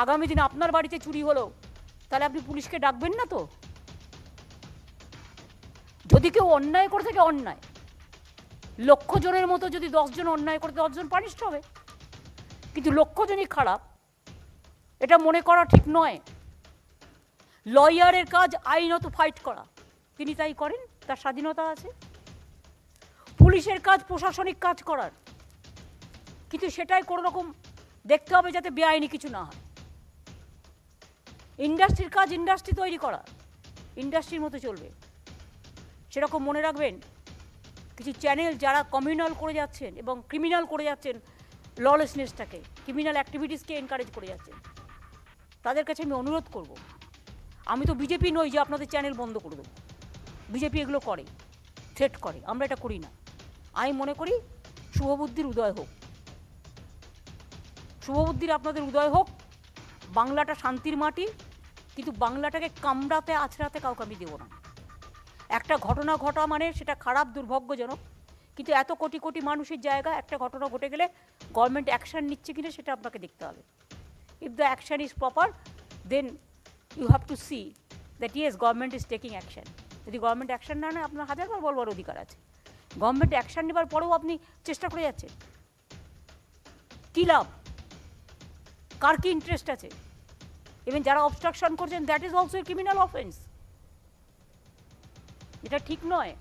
আগামী দিন আপনার বাড়িতে চুরি হলো তাহলে আপনি পুলিশকে ডাকবেন না তো? যদি কেউ অন্যায় করে থাকে, অন্যায় 1 লক্ষ জনের মতো যদি 10 জন অন্যায় করে, 10 জন পানিশড হবে, কিন্তু 1 লক্ষ জনই খারাপ, এটা মনে করা ঠিক নয়। লয়ারের কাজ আইনত ফাইট করা, তিনি তাই করেন, তার স্বাধীনতা আছে। পুলিশের কাজ প্রশাসনিক কাজ করার, কিন্তু সেটাই কোনো রকম দেখতে হবে যাতে বেআইনি কিছু না হয়। ইন্ডাস্ট্রির কাজ ইন্ডাস্ট্রি তৈরি করা, ইন্ডাস্ট্রির মতো চলবে। সেরকম মনে রাখবেন কিছু চ্যানেল যারা কমিউনাল করে যাচ্ছেন এবং ক্রিমিনাল করে যাচ্ছেন, ললেসনেসটাকে, ক্রিমিনাল অ্যাক্টিভিটিসকে এনকারেজ করে যাচ্ছেন, তাদের কাছে আমি অনুরোধ করব, আমি তো বিজেপি নই যে আপনাদের চ্যানেল বন্ধ করে দেবো। বিজেপি এগুলো করে, থ্রেট করে, আমরা এটা করি না। আমি মনে করি শুভবুদ্ধির উদয় হোক, শুভবুদ্ধির আপনাদের উদয় হোক। বাংলাটা শান্তির মাটি, কিন্তু বাংলাটাকে কামড়াতে আছড়াতে কাউকে আমি দেবো না। একটা ঘটনা ঘটা মানে সেটা খারাপ, দুর্ভাগ্যজনক, কিন্তু এত কোটি কোটি মানুষের জায়গা, একটা ঘটনা ঘটে গেলে গভর্নমেন্ট অ্যাকশান নিচ্ছে কিনা সেটা আপনাকে দেখতে হবে। If the action is proper, then you have to see that yes government is taking action. যদি গভর্নমেন্ট অ্যাকশান না নেয়, আপনার হাজারবার বলবার অধিকার আছে। গভর্নমেন্ট অ্যাকশান নেবার পরেও আপনি চেষ্টা করে যাচ্ছেন, কী লাভ? কার কি ইন্টারেস্ট আছে? ইভেন যারা অবস্ট্রাকশন করছেন, that is also a criminal offence. এটা ঠিক নয়।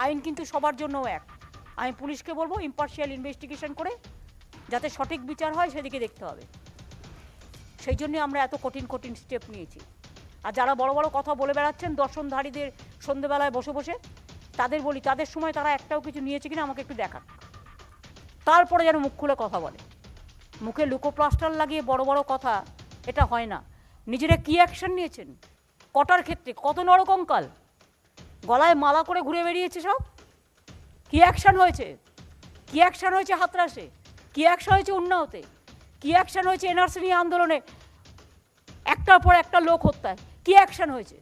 আইন কিন্তু সবার জন্য এক। আমি পুলিশকে বলবো ইম্পার্শিয়াল ইনভেস্টিগেশন করে যাতে সঠিক বিচার হয় সেদিকে দেখতে হবে। সেই জন্য আমরা এত কঠিন কঠিন স্টেপ নিয়েছি। আর যারা বড় বড় কথা বলে বেড়াচ্ছেন দর্শনধারীদের সন্ধ্যেবেলায় বসে বসে, তাদের বলি তাদের সময় তারা একটাও কিছু নিয়েছে কিনা আমাকে একটু দেখান, তারপরে যেন মুখ খুলে কথা বলে। মুখে লুকোপ্লাস্টার লাগিয়ে বড় বড় কথা, এটা হয় না। নিজেরা কি অ্যাকশন নিয়েছেন, কটার ক্ষেত্রে কত নরকঙ্কাল, গলায় মালা করে ঘুরে বেরিয়েছে সব। কি অ্যাকশন হয়েছে? কি অ্যাকশন হয়েছে হাতরাসে? কি অ্যাকশন হয়েছে উন্নাওতে? কি অ্যাকশন হয়েছে এনআরসি নিয়ে আন্দোলনে একটার পর একটা লোক হত্যায়? কি অ্যাকশন হয়েছে?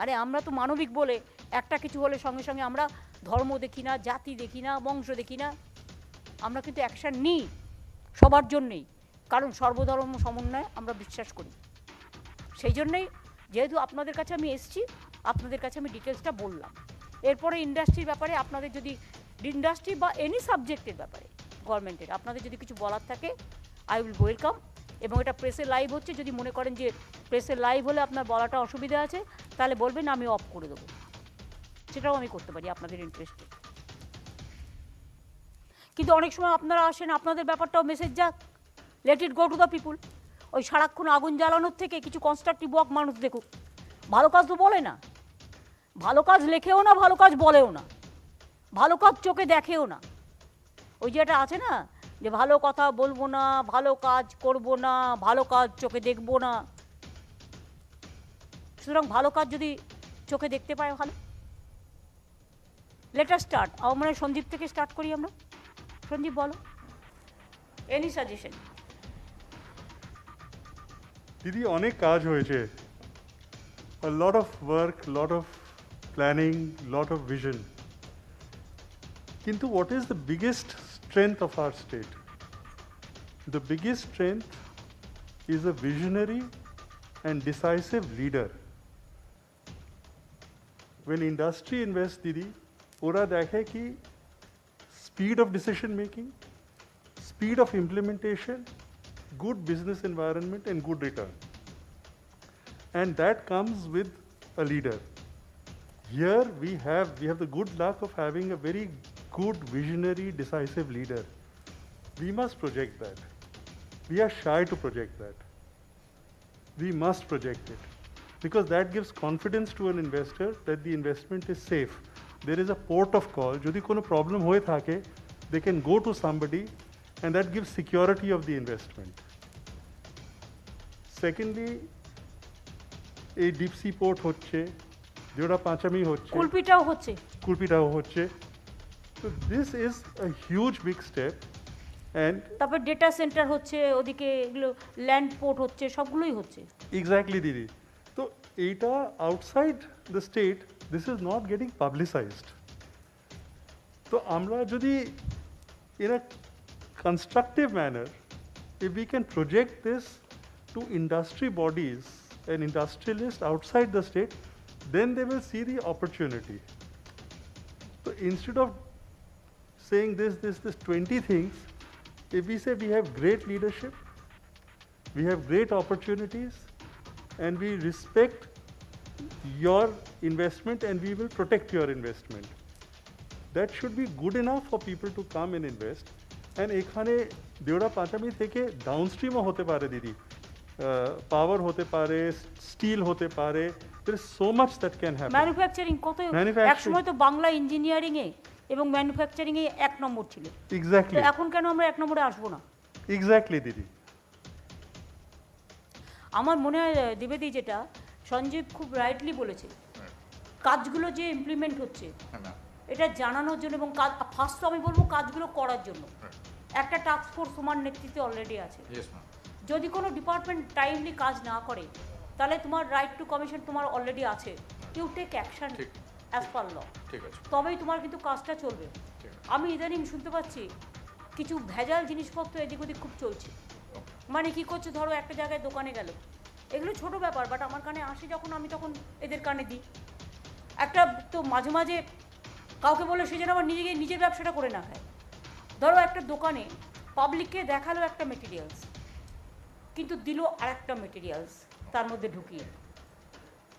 আরে আমরা তো মানবিক বলে একটা কিছু হলে সঙ্গে সঙ্গে আমরা ধর্ম দেখি না, জাতি দেখি না, বংশ দেখি না, আমরা কিন্তু অ্যাকশন নিই সবার জন্যেই, কারণ সর্বধর্ম সমন্বয়ে আমরা বিশ্বাস করি। সেই জন্যেই যেহেতু আপনাদের কাছে আমি এসেছি, আপনাদের কাছে আমি ডিটেলসটা বললাম। এরপরে ইন্ডাস্ট্রির ব্যাপারে আপনাদের যদি, ইন্ডাস্ট্রি বা এনি সাবজেক্টের ব্যাপারে গভর্নমেন্টের আপনাদের যদি কিছু বলার থাকে, আই উইল ওয়েলকাম। এবং এটা প্রেসে লাইভ হচ্ছে, যদি মনে করেন যে প্রেসে লাইভ হলে আপনার বলাটা অসুবিধা আছে, তাহলে বলবেন, আমি অফ করে দেবো। সেটাও আমি করতে পারি আপনাদের ইন্টারেস্টে। কিন্তু অনেক সময় আপনারা আসেন, আপনাদের ব্যাপারটাও মেসেজ যাক, let it go to the people. ওই সারাক্ষণ আগুন জ্বালানোর থেকে কিছু কনস্ট্রাকটিভ ওয়ার্ক মানুষ দেখুক। ভালো কাজ তো বলে না, ভালো কাজ লেখেও না, ভালো কাজ বলেও না, ভালো কাজ চোখে দেখেও না। ওই যেটা আছে না, যে ভালো কথা বলবো না, ভালো কাজ করব না, ভালো কাজ চোখে দেখবো না। সুতরাং ভালো কাজ যদি চোখে দেখতে পায় ভালো। Letter start. আমরা সঞ্জীব থেকে স্টার্ট করি আমরা। সঞ্জীব বলো, এনি সাজেশন? দিদি অনেক কাজ হয়েছে, a lot of work, lot of planning, lot of vision. কিন্তু what is the biggest strength of our state? The biggest strength is a visionary and decisive leader. When industry invests, Didi, ওরা দেখে কি speed of decision making, speed of implementation, good business environment and good return. And that comes with a leader. Here we have the good luck of having a very good visionary, decisive leader. We must project that. We are shy to project that. We must project it, because that gives confidence to an investor that the investment is safe. There is a port of call. Jodi kono problem hoye thake, they can go to somebody, and that gives security of the investment. Secondly, a deep sea port হচ্ছে, যেটা পাঁচামি হচ্ছে, কুলপিটাও হচ্ছে, কুলপিটাও হচ্ছে। So this is a huge big step, and তারপর data centre হচ্ছে, ওদিকে এগুলো land port হচ্ছে, সবগুলোই হচ্ছে। exactly দিদি। তো এইটা outside the state, this is not getting publicized. তো আমরা যদি in a constructive manner, if we can project this to industry bodies and industrialists outside the state, then they will see the opportunity. So instead of saying this 20 things, if we say we have great leadership, we have great opportunities, and we respect your investment and we will protect your investment, that should be good enough for people to come and invest. And এখানে দেওড়া পাঁচামি থেকে ডাউনস্ট্রিমও হতে পারে দিদি, পাওয়ার হতে পারে, still হতে পারে, there is so much that can happen. Manufacturing কত, এক সময় তো বাংলা ইঞ্জিনিয়ারিং এ এবং ম্যানুফ্যাকচারিং এ 1 নম্বর ছিল। Exactly. তো এখন কেন আমরা 1 নম্বরে আসবো না? Exactly দিদি। আমার মনে হয় দ্বিবেদী, যেটা সঞ্জীব খুব রাইটলি বলেছে, কাজগুলো যে ইমপ্লিমেন্ট হচ্ছে এটা জানানোর জন্য, এবং কাজ ফার্স্ট তো আমি বলবো কাজগুলো করার জন্য একটা টাস্ক ফোর্স তোমার নেতৃত্বে অলরেডি আছে। যদি কোনো ডিপার্টমেন্ট টাইমলি কাজ না করে, তাহলে তোমার রাইট টু কমিশন তোমার অলরেডি আছে, you take action as per law, তবেই তোমার কিন্তু কাজটা চলবে। আমি ইদানিং শুনতে পাচ্ছি কিছু ভেজাল জিনিসপত্র এদিক ওদিক খুব চলছে। মানে কি করছে, ধরো একটা জায়গায় দোকানে গেল, এগুলো ছোট ব্যাপার, বাট আমার কানে আসে যখন, আমি তখন এদের কানে দিই। একটা তো মাঝে মাঝে কাউকে বলে সে যেন আবার নিজের ব্যবসাটা করে না খায়। ধরো একটা দোকানে পাবলিককে দেখালো একটা মেটেরিয়ালস, কিন্তু দিল আর একটা মেটেরিয়ালস তার মধ্যে ঢুকিয়ে।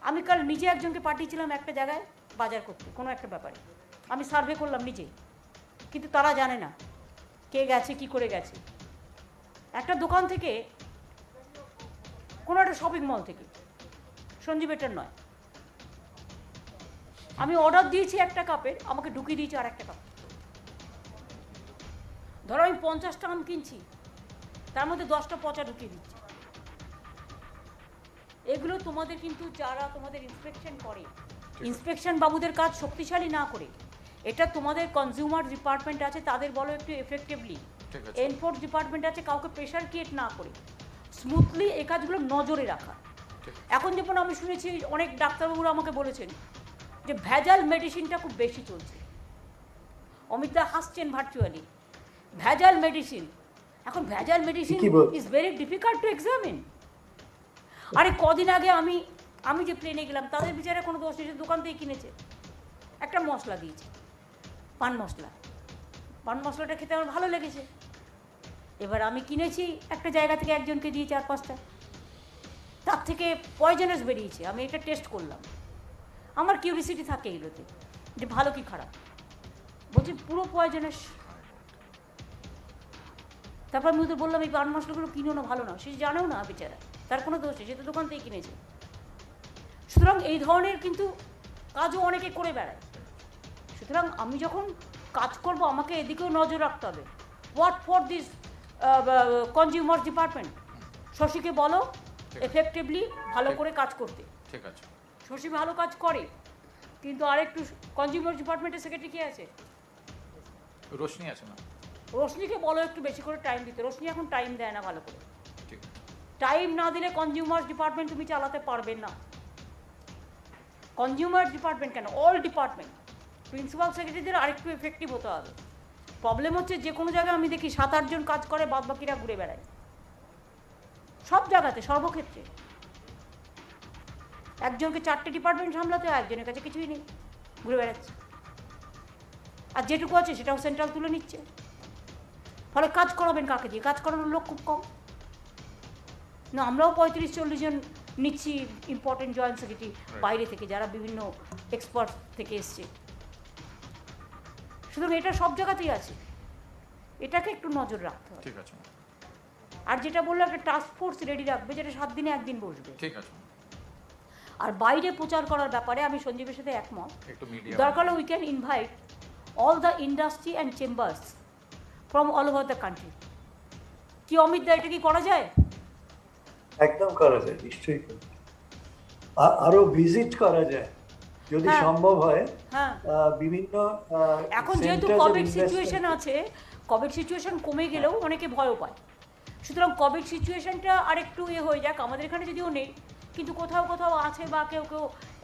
আমি কাল নিজে একজনকে পাঠিয়েছিলাম একটা জায়গায় বাজার করতে কোনো একটা ব্যাপারে, আমি সার্ভে করলাম নিজে, কিন্তু তারা জানে না কে গেছে, কি করে গেছে। একটা দোকান থেকে, কোনো একটা শপিং মল থেকে, সঞ্জীবেটার নয়, আমি অর্ডার দিয়েছি একটা কাপের, আমাকে ঢুকিয়ে দিয়েছি আর একটা কাপ। ধরো আমি 50টা আম কিনছি, তার মধ্যে 10টা পচা ঢুকিয়ে দিচ্ছি। এগুলো তোমাদের কিন্তু যারা তোমাদের ইন্সপেকশন করে, ইন্সপেকশন বাবুদের কাজ শক্তিশালী না করে, এটা তোমাদের কনজিউমার ডিপার্টমেন্ট আছে, তাদের বলো একটু এফেক্টিভলি, এনফোর্স ডিপার্টমেন্ট আছে, কাউকে প্রেশার ক্রিয়েট না করে স্মুথলি এই কাজগুলো নজরে রাখা। এখন যেমন আমি শুনেছি অনেক ডাক্তারবাবুরা আমাকে বলেছেন যে ভেজাল মেডিসিনটা খুব বেশি চলছে। অমিতদা হাসছেন ভার্চুয়ালি, ভেজাল মেডিসিন। এখন ভেজাল medicine is very difficult to examine. আরে কদিন আগে আমি যে প্লেনে গেলাম, তাদের বিচারে কোনো দোষ নেই, দোকান থেকে কিনেছে, একটা মশলা দিয়েছে, পান মশলা। পান মশলাটা খেতে আমার ভালো লেগেছে। এবার আমি কিনেছি একটা জায়গা থেকে, একজনকে দিয়ে 4-5টা, তার থেকে পয়জনাস বেরিয়েছে। আমি এটা টেস্ট করলাম, আমার কিউরিসিটি থাকে এগুলোতে। যে ভালো কি খারাপ, বলছি পুরো পয়জনাস। তারপর আমি তো বললাম এই পান মশলাগুলো কিনো না, ভালো না, সে জানেও না বেচারা, তার কোনো দোষ নেই, সে তো দোকান থেকে কিনেছে। সুতরাং এই ধরনের কিন্তু কাজও অনেকে করে বেড়ায়। সুতরাং আমি যখন কাজ করব আমাকে এদিকেও নজর রাখতে হবে। What for this consumer department, শশীকে বলো এফেক্টিভলি ভালো করে কাজ করতে। ঠিক আছে, শশী ভালো কাজ করে, কিন্তু আরেকটু কনজিউমার ডিপার্টমেন্টের সেক্রেটারি কে আছে? রোশনি আছে না? রোশনিকে বলো একটু বেশি করে টাইম দিতে। রোশনি এখন টাইম দেয় না ভালো করে। ঠিক, টাইম না দিলে কনজিউমার ডিপার্টমেন্ট তুমি চালাতে পারবে না। কনজিউমার ডিপার্টমেন্ট কেন, অল ডিপার্টমেন্ট, প্রিন্সিপাল সেক্রেটারিদের আরেকটু এফেক্টিভ হতে হবে। প্রবলেম হচ্ছে যে কোনো জায়গায় আমি দেখি 7-8 জন কাজ করে, বাদ বাকিরা ঘুরে বেড়ায় সব জায়গাতে, সর্বক্ষেত্রে। একজনকে 4টে ডিপার্টমেন্ট সামলাতে হয়, একজনের কাছে কিছুই নেই, ঘুরে বেড়াচ্ছে। আর যেটুকু আছে সেটাও সেন্ট্রাল তুলে নিচ্ছে। ফলে কাজ করাবেন কাকে দিয়ে? কাজ করানোর লোক খুব কম। না, আমরাও 35-40 জন নিচ্ছি ইম্পর্টেন্ট জয়েন্ট সেক্রেটারি বাইরে থেকে, যারা বিভিন্ন এক্সপার্ট থেকে এসছে। সুতরাং এটা সব জায়গাতেই আছে, এটাকে একটু নজর রাখতে হবে। ঠিক আছে। আর যেটা বললো একটা টাস্ক ফোর্স রেডি রাখবে, যেটা 7 দিনে 1 দিন বসবে। ঠিক আছে। আর বাইরে প্রচার করার ব্যাপারে আমি সঞ্জীবের সাথে একমত। একটু মিডিয়া দরকার হলে we can invite all the industry and chambers from all over the country. কি অমিত দা, এটা কি করা যায়? একদম করা যায়, নিশ্চয়ই আরো ভিজিট করা যায় যদি সম্ভব হয়। হ্যাঁ, বিভিন্ন এখন যেহেতু কোভিড সিচুয়েশন আছে, কোভিড সিচুয়েশন কমে গেলেও অনেকে ভয়ও পায়। সুতরাং কোভিড সিচুয়েশনটা আরেকটু হয়ে যাক, আমাদের এখানে যদিও নেই, কিন্তু কোথাও কোথাও আছে, বা কেউ কেউ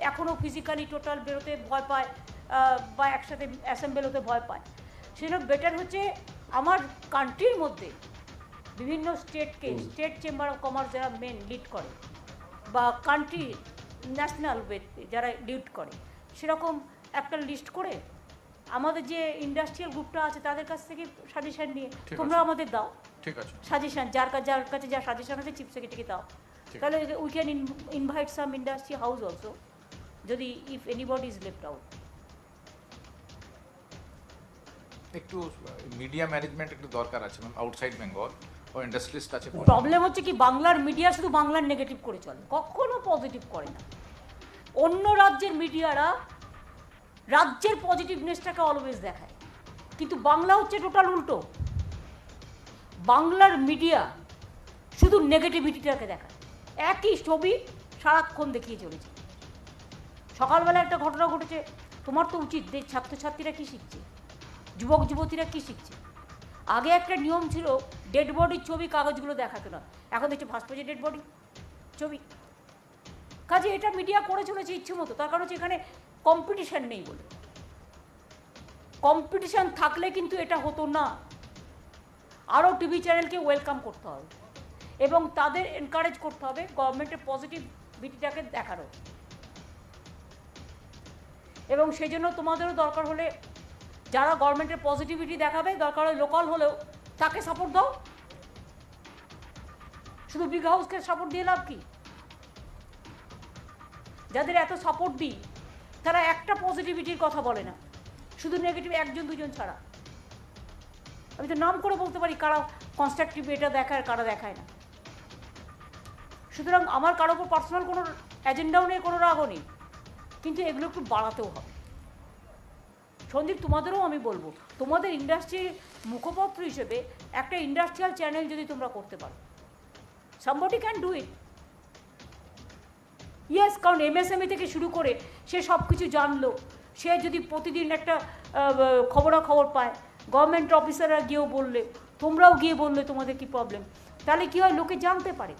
এখনও ফিজিক্যালি টোটাল বেরোতে ভয় পায়, বা একসাথে অ্যাসেম্বল হতে ভয় পায়। সেজন্য বেটার হচ্ছে আমার কান্ট্রির মধ্যে বিভিন্ন স্টেটকে, স্টেট চেম্বার অফ কমার্স যারা মেন লিড করে, বা কান্ট্রি ন্যাশনাল যারা লিড করে, সেরকম একটা লিস্ট করে আমাদের যে ইন্ডাস্ট্রিয়াল গ্রুপটা আছে তাদের কাছ থেকে সাজেশন নিয়ে তোমরা আমাদের দাও। ঠিক আছে, সাজেশন যার কাছে যা সাজেশন আছে চিফ সেক্রেটারিকে দাও। তাহলে we can invite some industry house also, যদি if anybody is left out. একটু মিডিয়া ম্যানেজমেন্ট একটু দরকার আছে ম্যাম, আউটসাইড বেঙ্গল ও ইন্ডাস্ট্রিস্ট আছে। প্রবলেম হচ্ছে কি, বাংলার মিডিয়া শুধু বাংলার নেগেটিভ করে চলে, কখনো পজিটিভ করে না। অন্য রাজ্যের মিডিয়ারা রাজ্যের পজিটিভনেসটাকে অলওয়েজ দেখায়, কিন্তু বাংলা হচ্ছে টোটাল উল্টো। বাংলার মিডিয়া শুধু নেগেটিভিটিটাকে দেখায়, একই ছবি সারাক্ষণ দেখিয়ে চলেছে। সকালবেলা একটা ঘটনা ঘটেছে, তোমার তো উচিত যে ছাত্রছাত্রীরা কী শিখছে, যুবক যুবতীরা কী শিখছে। আগে একটা নিয়ম ছিল, ডেড বডির ছবি কাগজগুলো দেখাতো না, এখন দেখছি ভাস্কর্যে ডেড বডি ছবি। কাজে এটা মিডিয়া করে চলেছে ইচ্ছে মতো, তার কারণ হচ্ছে এখানে কম্পিটিশান নেই বলে। কম্পিটিশান থাকলে কিন্তু এটা হতো না। আরও টিভি চ্যানেলকে ওয়েলকাম করতে হবে এবং তাদের এনকারেজ করতে হবে গভর্নমেন্টের পজিটিভিটিটাকে দেখানো। এবং সেই জন্য তোমাদেরও দরকার হলে, যারা গভর্নমেন্টের পজিটিভিটি দেখাবে, দরকার হলে লোকাল হলেও তাকে সাপোর্ট দাও। শুধু বিগ হাউসকে সাপোর্ট দিয়ে লাভ কি? যাদের এত সাপোর্ট দিই তারা একটা পজিটিভিটির কথা বলে না, শুধু নেগেটিভ 1-2 ছাড়া। আমি তো নাম করে বলতে পারি কারা কনস্ট্রাকটিভ এটা দেখায়, কারা দেখায় না। সুতরাং আমার কারোর উপর পার্সোনাল কোনো এজেন্ডাও নেই, কোনো রাগও নেই, কিন্তু এগুলো একটু বাড়াতেও হবে। সন্দীপ, তোমাদেরও আমি বলবো, তোমাদের ইন্ডাস্ট্রির মুখপত্র হিসেবে একটা ইন্ডাস্ট্রিয়াল চ্যানেল যদি তোমরা করতে পারো, somebody can do it. Yes, কারণ এমএসএমই থেকে শুরু করে সে সব কিছু জানলো, সে যদি প্রতিদিন একটা খবরাখবর পায়, গভর্নমেন্ট অফিসাররা গিয়েও বললে, তোমরাও গিয়ে বললে তোমাদের কি প্রবলেম, তাহলে কী হয়, লোকে জানতে পারে।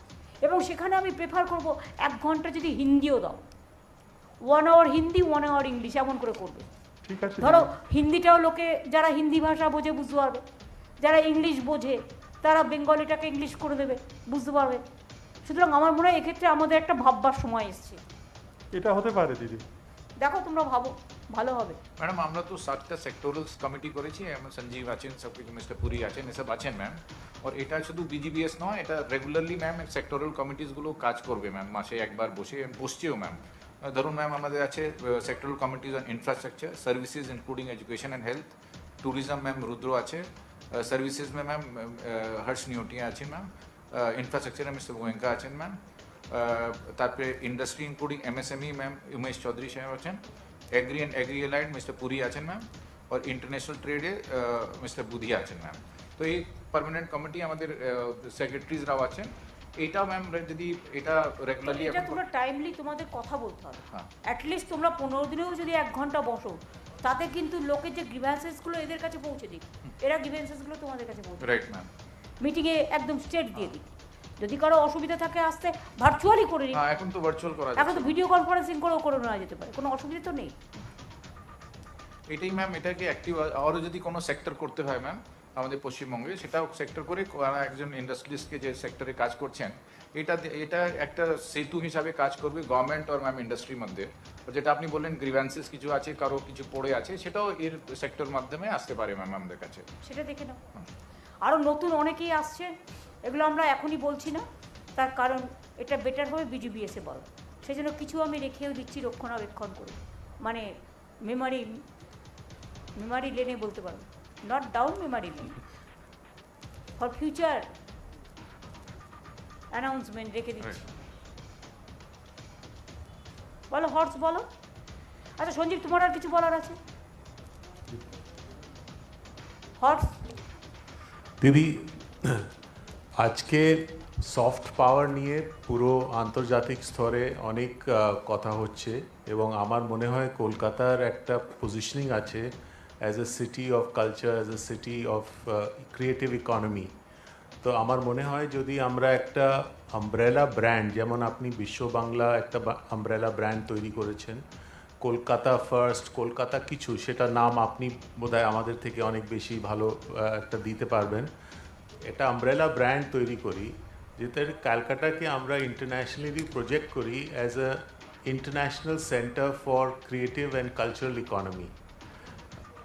এবং সেখানে আমি প্রেফার করব 1 ঘন্টা যদি হিন্দিও দাও, 1 আওয়ার হিন্দি 1 আওয়ার ইংলিশ, এমন করে করবে। ঠিক আছে, ধরো হিন্দিটাও লোকে যারা হিন্দি ভাষা বোঝে বুঝতে পারবে, যারা ইংলিশ বোঝে তারা বেঙ্গলিটাকে ইংলিশ করে দেবে, বুঝতে পারবে। সুতরাং আমার মনে হয় এক্ষেত্রে আমাদের একটা ভাববার সময় এসছে। এটা হতে পারে দিদি, দেখো তোমরা ভাবো, ভালো হবে। ম্যাডাম, আমরা তো 7টা সেক্টরাল কমিটি করেছি, আমরা সঞ্জীব আছেন, সব কিছু মিস্টার পুরী আছেন, এসব আছেন ম্যাম। আর এটা শুধু বিজিবিএস নয়, এটা রেগুলারলি ম্যাম সেক্টরাল কমিটিসগুলো কাজ করবে ম্যাম, মাসে একবার বসেও ম্যাম। ধরুন ম্যাম আমাদের আছে sectoral committees on infrastructure services including education and health, tourism ma'am Rudra আছে, সার্ভিসেস में ম্যাম হর্ষ নিউটিয়া আছেন ম্যাম, ইনফ্রাস্ট্রাকচারে মিস্টার গোয়েঙ্কা আছেন ম্যাম, তারপরে industry including MSME ma'am Umesh Chaudhary সাহেব আছেন, agri and agri allied mister Puri আছেন ম্যাম, আর ইন্টারন্যাশনাল ট্রেডে মিস্টার বুধিয়া আছেন ম্যাম। তো এই পার্মানেন্ট কমিটি আমাদের সেক্রেটারিজরাও আছেন। এইটা ম্যাম যদি এটা রেগুলারলি এটা তোমরা টাইমলি তোমাদের কথা বলতে হবে। হ্যাঁ। অ্যাটলিস্ট তোমরা 15 দিনেও যদি 1 ঘন্টা বসো, তাতে কিন্তু লোকের যে গ্রিভ্যান্সেসগুলো এদের কাছে পৌঁছে দিক, এরা গ্রিভ্যান্সেসগুলো তোমাদের কাছে পৌঁছে দিক। Right ma'am. মিটিংয়ে একদম স্টেট দিয়ে দিক। যদি কারো অসুবিধা থাকে আসতে ভার্চুয়ালি করে নিক। হ্যাঁ এখন তো ভার্চুয়াল করা এখন তো ভিডিও কনফারেন্সিং করেও করে নেওয়া যেতে পারে, কোনো অসুবিধা তো নেই। এটাই ম্যাম, এটাকে অ্যাক্টিভ আরও যদি কোনো সেক্টর করতে হয় ম্যাম আমাদের পশ্চিমবঙ্গে, সেটাও সেক্টর করে একজন ইন্ডাস্ট্রিয়ালিস্টকে যে সেক্টরে কাজ করছেন, এটা একটা সেতু হিসাবে কাজ করবে গভর্নমেন্ট আর ম্যাম ইন্ডাস্ট্রির মধ্যে। যেটা আপনি বললেন গ্রিভ্যান্সেস কিছু আছে, কারো কিছু পড়ে আছে, সেটাও এর সেক্টর মাধ্যমে আসতে পারে ম্যাম আমাদের কাছে। সেটা দেখে নাও। আরও নতুন অনেকেই আসছে, এগুলো আমরা এখনই বলছি না, তার কারণ এটা বেটার হবে বিজিবিএসে বলা। সেই জন্য কিছু আমি রেখেও দিচ্ছি রক্ষণাবেক্ষণ করে, মানে মেমারি লেনে বলতে পারো, not down Memari lane, for future announcement রেখে দিচ্ছি। বলো হর্স, বলো। আচ্ছা সঞ্জীব, তোমার আর কিছু বলার আছে? হর্স। দিদি, আজকে সফট পাওয়ার নিয়ে পুরো আন্তর্জাতিক স্তরে অনেক কথা হচ্ছে, এবং আমার মনে হয় কলকাতার একটা পজিশনিং আছে as a city of culture, as a city of creative economy. তো আমার মনে হয় যদি আমরা একটা আমব্রেলা ব্র্যান্ড, যেমন আপনি বিশ্ব বাংলা একটা আমব্রেলা ব্র্যান্ড তৈরি করেছেন, কলকাতা ফার্স্ট, কলকাতা কিছু, সেটা নাম আপনি বোধহয় আমাদের থেকে অনেক বেশি ভালো একটা দিতে পারবেন। একটা আমব্রেলা ব্র্যান্ড তৈরি করি, যেটা ক্যালকাটাকে আমরা ইন্টারন্যাশনালি প্রজেক্ট করি as a international centre for creative and cultural economy.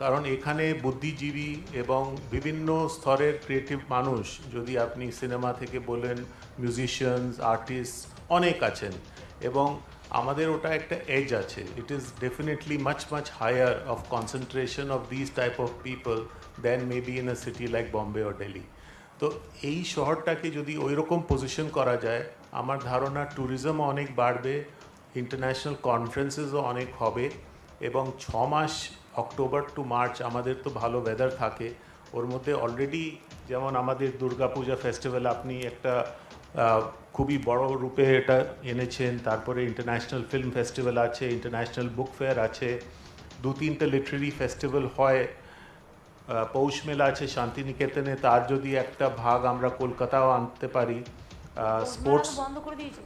কারণ এখানে বুদ্ধিজীবী এবং বিভিন্ন স্তরের ক্রিয়েটিভ মানুষ, যদি আপনি সিনেমা থেকে বলেন, মিউজিশিয়ানস, আর্টিস্ট অনেক আছেন, এবং আমাদের ওটা একটা এজ আছে। It is definitely much higher of concentration of this type of people than maybe in a city like Bombay ও দিল্লি। তো এই শহরটাকে যদি ওই রকম পজিশন করা যায়, আমার ধারণা ট্যুরিজমও অনেক বাড়বে, ইন্টারন্যাশনাল কনফারেন্সেসও অনেক হবে, এবং 6 মাস অক্টোবর টু মার্চ আমাদের তো ভালো ওয়েদার থাকে। ওর মধ্যে অলরেডি যেমন আমাদের দুর্গাপূজা ফেস্টিভ্যাল আপনি একটা খুবই বড় রূপে এটা এনেছেন, তারপরে ইন্টারন্যাশনাল ফিল্ম ফেস্টিভ্যাল আছে, ইন্টারন্যাশনাল বুক ফেয়ার আছে, 2-3টে লিটারেরি ফেস্টিভ্যাল হয়, পৌষ মেলা আছে শান্তিনিকেতনে, তার যদি একটা ভাগ আমরা কলকাতাও আনতে পারি। স্পোর্টস বন্ধ করে দিয়েছে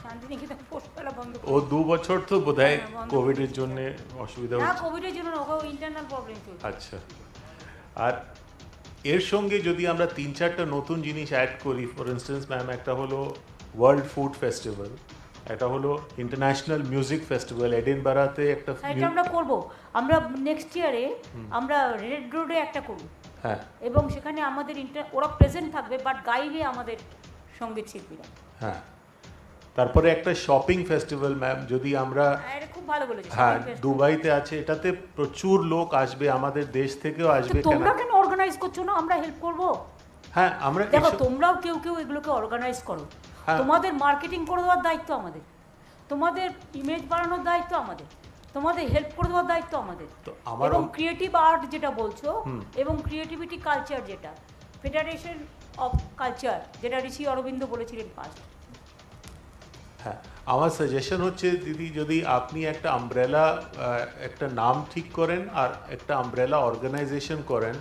শান্তিনিকেতন, পোস্টমেলা বন্ধ করে। ও 2 বছর তো বোধহয় কোভিডের জন্য অসুবিধা না, হচ্ছে। কোভিডের জন্য না, ইন্টারনাল প্রবলেম চলছে। আচ্ছা, আর এর সঙ্গে যদি আমরা 3-4টা নতুন জিনিস অ্যাড করি, ফর ইনস্টেন্স ম্যাম, একটা হলো ওয়ার্ল্ড ফুড ফেস্টিভ্যাল, একটা হলো ইন্টারন্যাশনাল মিউজিক ফেস্টিভ্যাল এডিনবারাতে একটা। এটা আমরা করব, আমরা নেক্সট ইয়ারে আমরা রেড রোডে একটা করব। হ্যাঁ, এবং সেখানে আমাদের ওরা প্রেজেন্ট থাকবে, বাট গাইবে আমাদের সঙ্গীত শিল্পীরা। হ্যাঁ, তারপরে একটা শপিং ফেস্টিভ্যাল ম্যাম, যদি আমরা, এটা খুব ভালো বলেছো। হ্যাঁ, দুবাইতে আছে, এটাতে প্রচুর লোক আসবে, আমাদের দেশ থেকেও আসবে। তোমরা কেন অর্গানাইজ করছো না? আমরা হেল্প করব। হ্যাঁ, আমরা দেখো, তোমরাও কেউ এগুলোকে অর্গানাইজ করো। তোমাদের মার্কেটিং করে দেওয়ার দায়িত্ব আমাদের, তোমাদের ইমেজ বাড়ানোর দায়িত্ব আমাদের, তোমাদের হেল্প করে দেওয়ার দায়িত্ব আমাদের। এবং ক্রিয়েটিভ আর্ট যেটা বলছো, এবং ক্রিয়েটিভিটি কালচার, যেটা ফেডারেশন অফ কালচার, যেটা ঋষি অরবিন্দ বলেছিলেন ফার্স্ট। হ্যাঁ, আমার সাজেশন হচ্ছে দিদি, যদি আপনি একটা আমব্রেলা, একটা নাম ঠিক করেন আর একটা আমব্রেলা অর্গানাইজেশন করেন,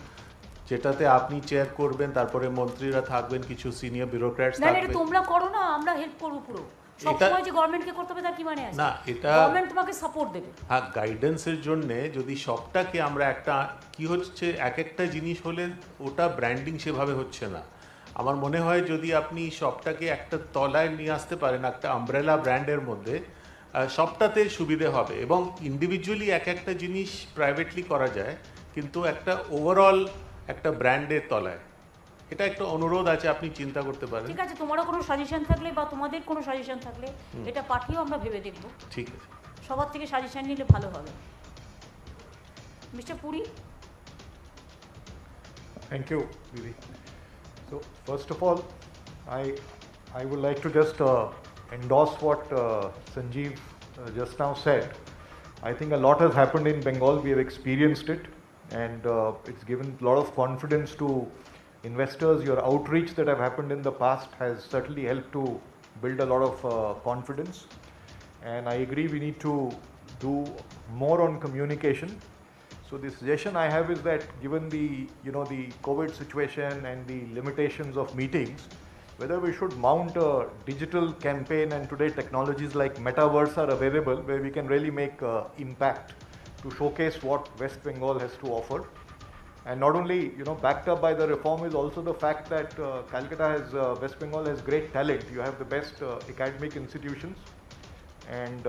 যেটাতে আপনি চেয়ার করবেন, তারপরে মন্ত্রীরা থাকবেন, কিছু সিনিয়র বিউরোক্র্যাটস না, এটা থাকবেন। তোমরা করো না, আমরা হেল্প করব পুরো। সবসময় যে গভর্নমেন্টকে করতে হবে তার কি মানে আছে? না, এটা গভর্নমেন্ট তোমাকে সাপোর্ট দেবে। হ্যাঁ, গাইডেন্সের জন্য যদি সবটাকে আমরা একটা, কি হচ্ছে, এক একটা জিনিস হলে ওটা ব্র্যান্ডিং সেভাবে হচ্ছে না। আমার মনে হয় যদি আপনি সবটাকে একটা তলায় নিয়ে আসতে পারেন, একটা আমব্রেলা ব্র্যান্ডের মধ্যে, সবটাতে সুবিধে হবে, এবং ইন্ডিভিজুয়ালি এক একটা জিনিস প্রাইভেটলি করা যায়, কিন্তু একটা ওভারঅল একটা ব্র্যান্ডের তলায়। এটা একটা অনুরোধ আছে, আপনি চিন্তা করতে পারেন। ঠিক আছে, তোমারও কোনো সাজেশন থাকলে বা তোমাদের কোনো সাজেশন থাকলে এটা পাঠিয়েও আমরা ভেবে দেখব। ঠিক আছে। সবার থেকে সাজেশন নিলে ভালো হবে। Mister Puri. Thank you, Didi. So first of all, I would like to just endorse what Sanjeev just now said. I think a lot has happened in Bengal. We have experienced it, and it's given a lot of confidence to investors. Your outreach that have happened in the past has certainly helped to build a lot of confidence. And I agree we need to do more on communication. So the suggestion I have is that given the the COVID situation and the limitations of meetings, whether we should mount a digital campaign, and today technologies like metaverse are available where we can really make impact to showcase what West Bengal has to offer. And not only backed up by the reform is also the fact that Calcutta has West Bengal has great talent. You have the best academic institutions, and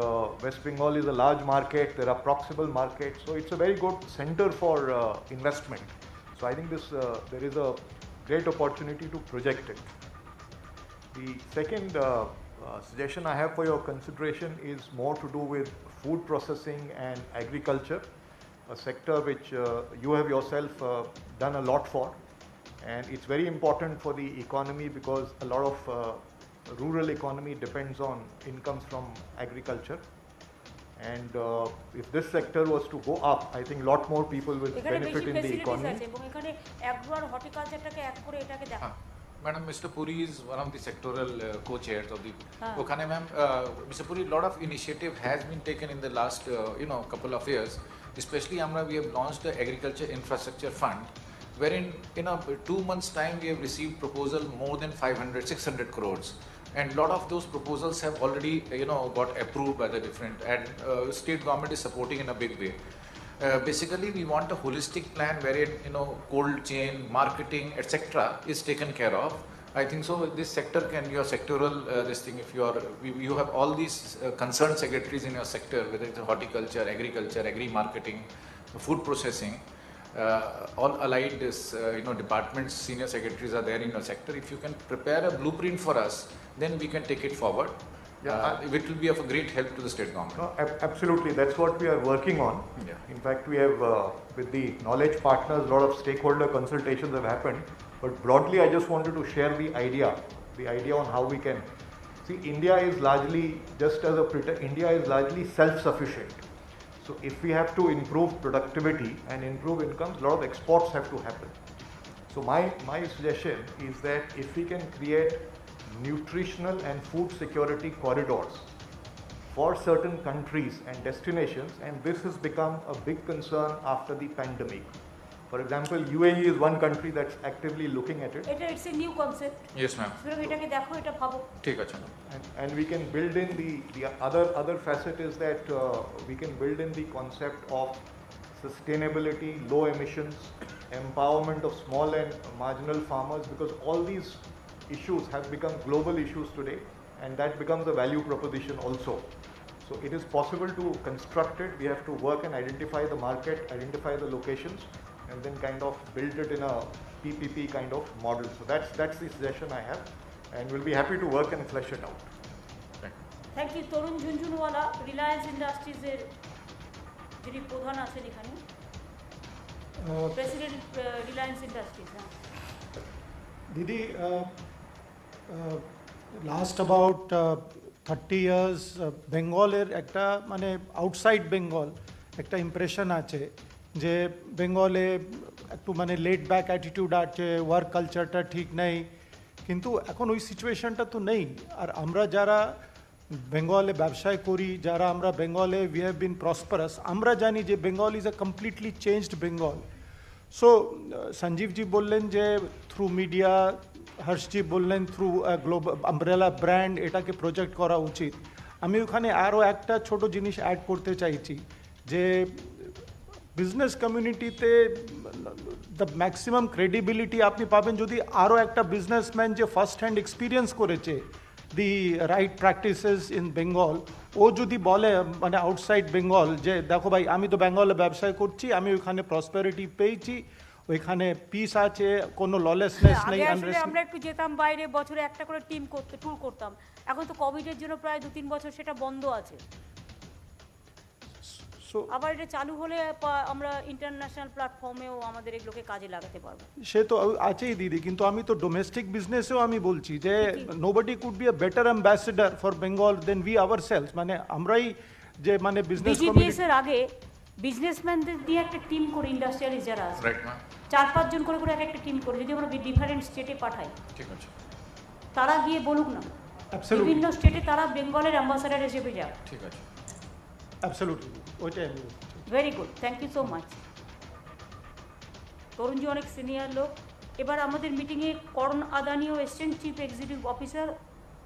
West Bengal is a large market. There are proximal markets, so it's a very good center for investment. So I think there is a great opportunity to project it. The second suggestion I have for your consideration is more to do with food processing and agriculture, a sector which you have yourself done a lot for, and it's very important for the economy because a lot of rural economy depends on incomes from agriculture. And if this sector was to go up, I think a lot more people will এখানে benefit বেশি in the facilities economy. আছে এবং এখানে agro আর হর্টিকালচারটাকে এক করে এটাকে দেখা। Madam, Mr. Puri is one of the sectoral co-chairs of the. Haan. Okhane, ma'am, Mr. Puri, lot of initiative has been taken in the last couple of years. Especially, we have launched the Agriculture Infrastructure Fund, wherein in 2 months' time we have received proposal more than 500-600 crores. And a lot of those proposals have already got approved by the different, and state government is supporting in a big way. Basically, we want a holistic plan wherein cold chain, marketing, etc. is taken care of. I think so. This sector can your sectoral this thing. If you have all these concerned secretaries in your sector, whether it's horticulture, agriculture, agri-marketing, food processing, all allied departments, senior secretaries are there in your sector. If you can prepare a blueprint for us, then we can take it forward. It will be of a great help to the state government. No, absolutely, that's what we are working on. Yeah. In fact, we have with the knowledge partners, a lot of stakeholder consultations have happened. But broadly, I just wanted to share the idea on how we can see. India is largely India is largely self-sufficient. So if we have to improve productivity and improve incomes, a lot of exports have to happen. So my suggestion is that if we can create nutritional and food security corridors for certain countries and destinations, and this has become a big concern after the pandemic. For example, UAE is one country that's actively looking at it. It's a new concept. Yes, ma'am. সুতরাং এটাকে দেখো, এটা ভাবো। ঠিক আছে। And we can build in the other facet is that we can build in the concept of sustainability, low emissions, empowerment of small and marginal farmers, because all these issues have become global issues today, and that becomes a value proposition also. So it is possible to construct it. We have to work and identify the market, identify the locations, and then kind of build it in a PPP kind of model. So that's the suggestion I have, and we'll be happy to work and flesh it out. Thank you. Tarun Jhunjhunwala, Reliance ইন্ডাস্ট্রিজের যিনি প্রধান আছেন এখানে, president Reliance Industries. Didi, last about 30 years বেঙ্গলের একটা মানে outside Bengal একটা impression আছে যে বেঙ্গলে একটু মানে লেট ব্যাক অ্যাটিটিউড আছে, ওয়ার্ক কালচারটা ঠিক নেই, কিন্তু এখন ওই সিচুয়েশনটা তো নেই। আর আমরা যারা বেঙ্গলে ব্যবসায় করি, যারা আমরা বেঙ্গলে উই হ্যাভ বিন প্রসপারাস, আমরা জানি যে Bengal is a completely changed Bengal. So Sanjeevji বললেন যে থ্রু মিডিয়া, হর্ষজি বললেন থ্রু গ্লোবাল আমব্রেলা ব্র্যান্ড এটাকে প্রজেক্ট করা উচিত। আমি ওখানে আরও একটা ছোট জিনিস অ্যাড করতে চাইছি যে বিজনেস কমিউনিটিতে দ্য ম্যাক্সিমাম ক্রেডিবিলিটি আপনি পাবেন যদি আরও একটা বিজনেসম্যান যে ফার্স্ট হ্যান্ড এক্সপিরিয়েন্স করেছে the right practices in Bengal, ও যদি বলে মানে আউটসাইড বেঙ্গল যে দেখো ভাই আমি তো বেঙ্গলে ব্যবসায় করছি, আমি ওখানে প্রসপেরিটি পেয়েছি, ওইখানে পিস আছে, কোনো ললেসনেস আগে নেই, আসলে আনরেস্ট। আমরা একটু যেতাম বাইরে, বছরে একটা করে টিম করতে, ট্যুর করতাম। এখন তো কোভিডের জন্য প্রায় 2-3 বছর সেটা বন্ধ আছে। সো আবার এটা চালু হলে আমরা ইন্টারন্যাশনাল প্ল্যাটফর্মেও আমাদের এগুলোকে কাজে লাগাতে পারবো। সে তো আছেই দিদি, কিন্তু আমি তো ডোমেস্টিক বিজনেসেও আমি বলছি যে nobody could be a better ambassador for Bengal than we ourselves. মানে আমরাই যে মানে বিজনেস বিজিবিএস এর আগে বিজনেসম্যানদের দিয়ে একটা টিম করে, ইন্ডাস্ট্রিয়ালিস্ট যারা আছে রাইট ম্যাম, 4-5 জন করে করে একটা টিম করে যদি আমরা ডিফারেন্ট স্টেটে পাঠাই, ঠিক আছে, তারা গিয়ে বলুক না, অ্যাবসলিউটলি বিভিন্ন স্টেটে তারা বেঙ্গলের অ্যাম্বাসাডার হিসেবে যাক। ঠিক আছে। অ্যাবসলিউটলি ওইটাই আমি বলছি। Very good, thank you so much. Tarunji অনেক সিনিয়র লোক। এবার আমাদের মিটিংয়ে করণ আদানিও এসছেন, chief executive officer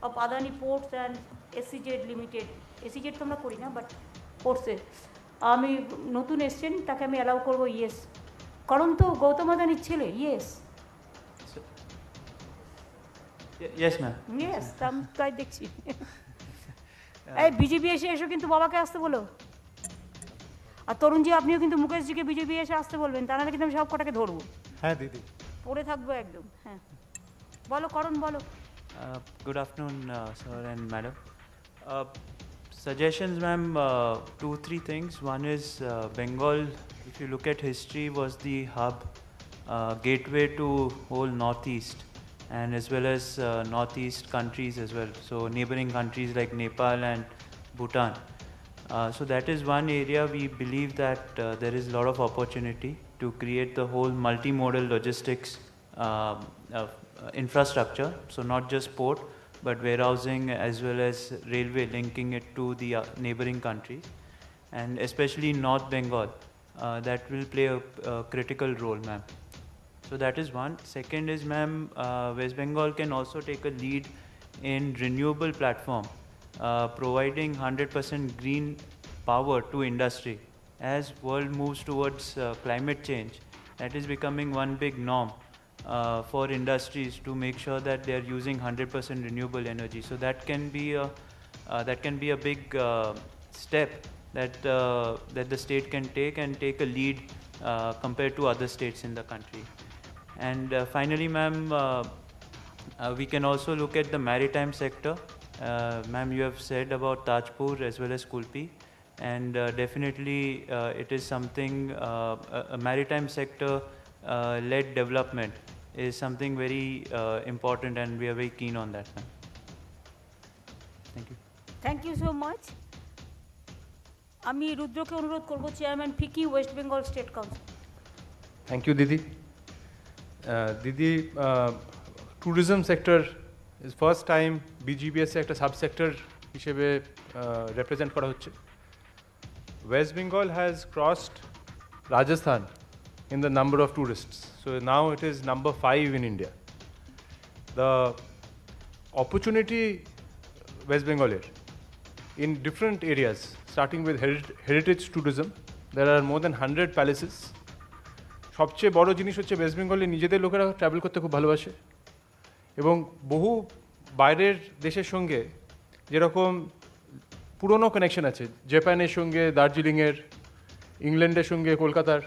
of Adani ports and SEZ limited. SEZ তো আমরা করি না, বাট পোর্টসে আমি নতুন এসছেন, তাকে আমি অ্যালাউ করবো। ইয়েস, করণ তো গৌতম আদানির ছেলে। Yes Yes, ma'am. ইয়েস, তাই দেখছি। এই বিজেপি এসো কিন্তু বাবাকে আসতে বলো। আর তরুণজি আপনিও কিন্তু মুকেশজিকে বিজেপি এসে আসতে বলবেন, তা নাহলে কিন্তু আমি সব কটাকে ধরবো, হ্যাঁ দিদি। পড়ে থাকবো একদম। হ্যাঁ বলো করণ, বলো। Good afternoon, sir and madam. Suggestions, ma'am. 2-3 things. One is Bengal, if you look at history, was the hub, gateway to whole northeast, and as well as northeast countries as well. So neighboring countries like Nepal and Bhutan. So that is one area we believe that there is a lot of opportunity to create the whole multimodal logistics infrastructure. So not just port, but warehousing as well as railway, linking it to the neighboring countries, and especially North Bengal, that will play a critical role, ma'am. So that is one. Second is, ma'am, West Bengal can also take a lead in renewable platform, providing 100% green power to industry. As world moves towards climate change, that is becoming one big norm for industries to make sure that they are using 100% renewable energy. So that can be a big step that the state can take and take a lead compared to other states in the country. And finally, ma'am, we can also look at the maritime sector. Ma'am, you have said about Tajpur as well as Kulpi, and definitely it is something, a maritime sector led development is something very important, and we are very keen on that, ma'am. Thank you. Thank you so much. আমি রুদ্রকে অনুরোধ করবো, chairman FICCI, west Bengal state council. Thank you Didi. Didi, tourism sector is first time বিজিবিএসে একটা subsector হিসেবে represent করা হচ্ছে। West Bengal has crossed Rajasthan in the number of tourists. So now it is number 5 in India. The opportunity West Bengal in different areas, starting with heritage tourism, there are more than 100 palaces. সবচেয়ে বড় জিনিস হচ্ছে West বেঙ্গলে নিজেদের লোকেরা travel করতে খুব ভালোবাসে, এবং বহু বাইরের দেশের সঙ্গে যেরকম পুরনো কানেকশন আছে, জাপানের সঙ্গে দার্জিলিংয়ের, ইংল্যান্ডের সঙ্গে কলকাতার,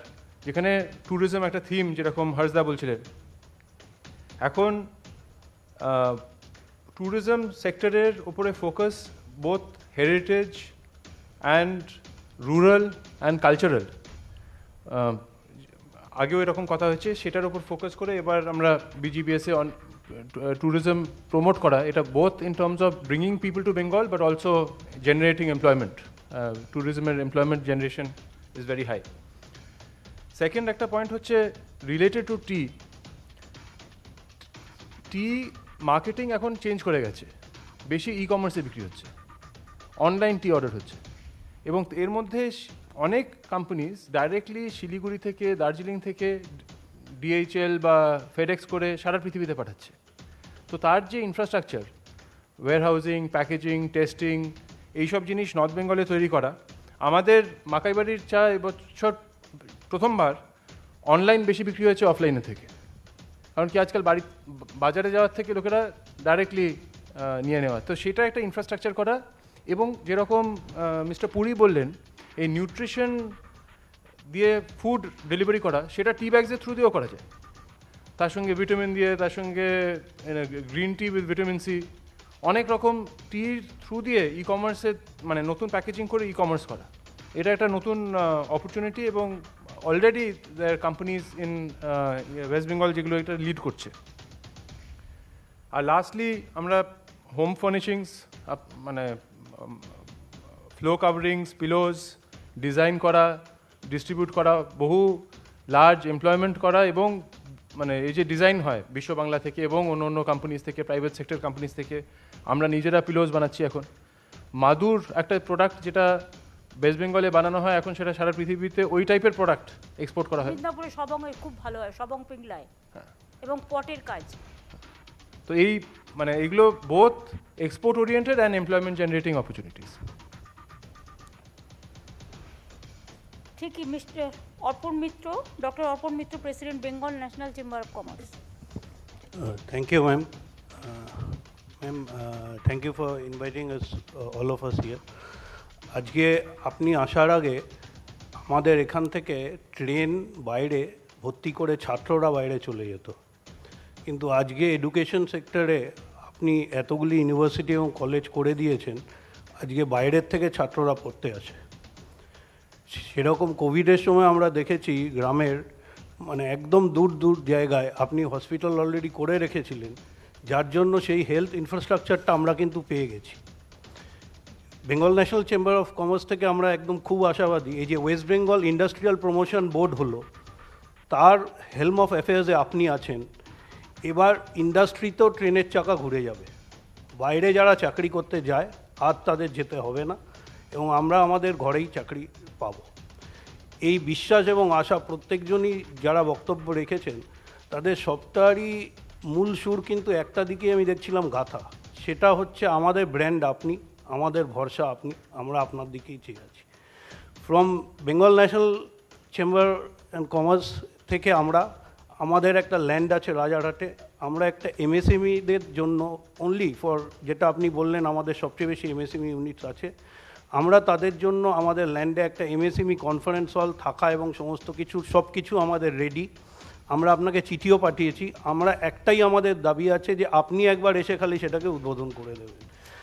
যেখানে ট্যুরিজম একটা থিম, যেরকম হর্ষদা বলছিলেন। এখন ট্যুরিজম সেক্টরের ওপরে focus both heritage and rural and cultural, আগেও এরকম কথা হয়েছে, সেটার ওপর ফোকাস করে এবার আমরা বিজিবিএসে ট্যুরিজম প্রমোট করা, এটা both in terms of bringing people to Bengal but also generating employment. ট্যুরিজমের employment generation is very high. Second একটা পয়েন্ট হচ্ছে রিলেটেড টু টি মার্কেটিং এখন চেঞ্জ করে গেছে, বেশি ই কমার্সে বিক্রি হচ্ছে, অনলাইন টি অর্ডার হচ্ছে, এবং এর মধ্যে অনেক কোম্পানিজ ডাইরেক্টলি শিলিগুড়ি থেকে, দার্জিলিং থেকে ডিএইচএল বা ফেডেক্স করে সারা পৃথিবীতে পাঠাচ্ছে। তো তার যে ইনফ্রাস্ট্রাকচার, ওয়্যারহাউজিং, প্যাকেজিং, টেস্টিং, এইসব জিনিস নর্থ বেঙ্গলে তৈরি করা। আমাদের মাকাইবাড়ির চা এবছর প্রথমবার অনলাইন বেশি বিক্রি হয়েছে অফলাইনে থেকে, কারণ কি আজকাল বাজারে যাওয়ার থেকে লোকেরা ডাইরেক্টলি নিয়ে নেওয়া। তো সেটা একটা ইনফ্রাস্ট্রাকচার করা, এবং যেরকম মিস্টার পুরী বললেন, এই নিউট্রিশন দিয়ে ফুড ডেলিভারি করা, সেটা টি ব্যাগসের থ্রু দিয়েও করা যায়, তার সঙ্গে ভিটামিন দিয়ে, তার সঙ্গে green tea with vitamin C, অনেক রকম টির থ্রু দিয়ে ই কমার্সের মানে নতুন প্যাকেজিং করে ই কমার্স করা, এটা একটা নতুন অপরচুনিটি এবং already there companies in West Bengal যেগুলো এটা লিড করছে। আর লাস্টলি আমরা হোম ফার্নিশিংস মানে ফ্লো কাভারিংস, পিলোজ ডিজাইন করা, ডিস্ট্রিবিউট করা, বহু লার্জ এমপ্লয়মেন্ট করা এবং মানে এই যে ডিজাইন হয় বিশ্ব বাংলা থেকে এবং অন্য অন্য কোম্পানিজ থেকে, প্রাইভেট সেক্টর কোম্পানিজ থেকে, আমরা নিজেরা পিলোজ বানাচ্ছি এখন। মাদুর একটা প্রোডাক্ট যেটা ওয়েস্ট বেঙ্গলে বানানো হয় এখন, সেটা সারা পৃথিবীতে ওই টাইপের প্রোডাক্ট এক্সপোর্ট করা হয়। মিদনাপুরে সবং খুব ভালো হয়, সবং পিংলায় এবং পটের কাজ। তো এই মানে এগুলো both export oriented and employment generating opportunities. ঠিকই। Mister Arpan Mitra, doctor Arpan Mitra, president, Bengal national chamber of commerce. Thank you, ma'am. Ma'am, thank you for inviting us, all of us here. আজকে আপনি আসার আগে আমাদের এখান থেকে ট্রেন বাইরে ভর্তি করে ছাত্ররা বাইরে চলে যেত, কিন্তু আজকে এডুকেশন সেক্টরে আপনি এতগুলি ইউনিভার্সিটি এবং কলেজ করে দিয়েছেন, আজকে বাইরের থেকে ছাত্ররা পড়তে আসে। সেরকম কোভিডের সময় আমরা দেখেছি গ্রামের মানে একদম দূর দূর জায়গায় আপনি হসপিটাল অলরেডি করে রেখেছিলেন, যার জন্য সেই হেলথ ইনফ্রাস্ট্রাকচারটা আমরা কিন্তু পেয়ে গেছি। Bengal national chamber of commerce থেকে আমরা একদম খুব আশাবাদী, এই যে West Bengal industrial promotion board হলো, তার হেলম অফ অ্যাফেয়ার্সে আপনি আছেন। এবার ইন্ডাস্ট্রিতেও ট্রেনের চাকা ঘুরে যাবে, বাইরে যারা চাকরি করতে যায় আর তাদের যেতে হবে না এবং আমরা আমাদের ঘরেই চাকরি পাবো। এই বিশ্বাস এবং আশা প্রত্যেকজনই যারা বক্তব্য রেখেছেন তাদের সপ্তাহেরই মূল সুর কিন্তু একটা দিকে আমি দেখছিলাম গাথা, সেটা হচ্ছে আমাদের ব্র্যান্ড আপনি, আমাদের ভরসা আপনি, আমরা আপনার দিকেই চেয়ে আছি। From Bengal national chamber and commerce থেকে আমরা আমাদের একটা ল্যান্ড আছে রাজারহাটে, আমরা একটা এমএসএমইদের জন্য অনলি ফর, যেটা আপনি বললেন আমাদের সবচেয়ে বেশি এমএসএমই ইউনিটস আছে, আমরা তাদের জন্য আমাদের ল্যান্ডে একটা এমএসএমই কনফারেন্স হল থাকা এবং সমস্ত কিছু সব কিছু আমাদের রেডি। আমরা আপনাকে চিঠিও পাঠিয়েছি। আমরা একটাই আমাদের দাবি আছে যে আপনি একবার এসে খালি সেটাকে উদ্বোধন করে দেবেন।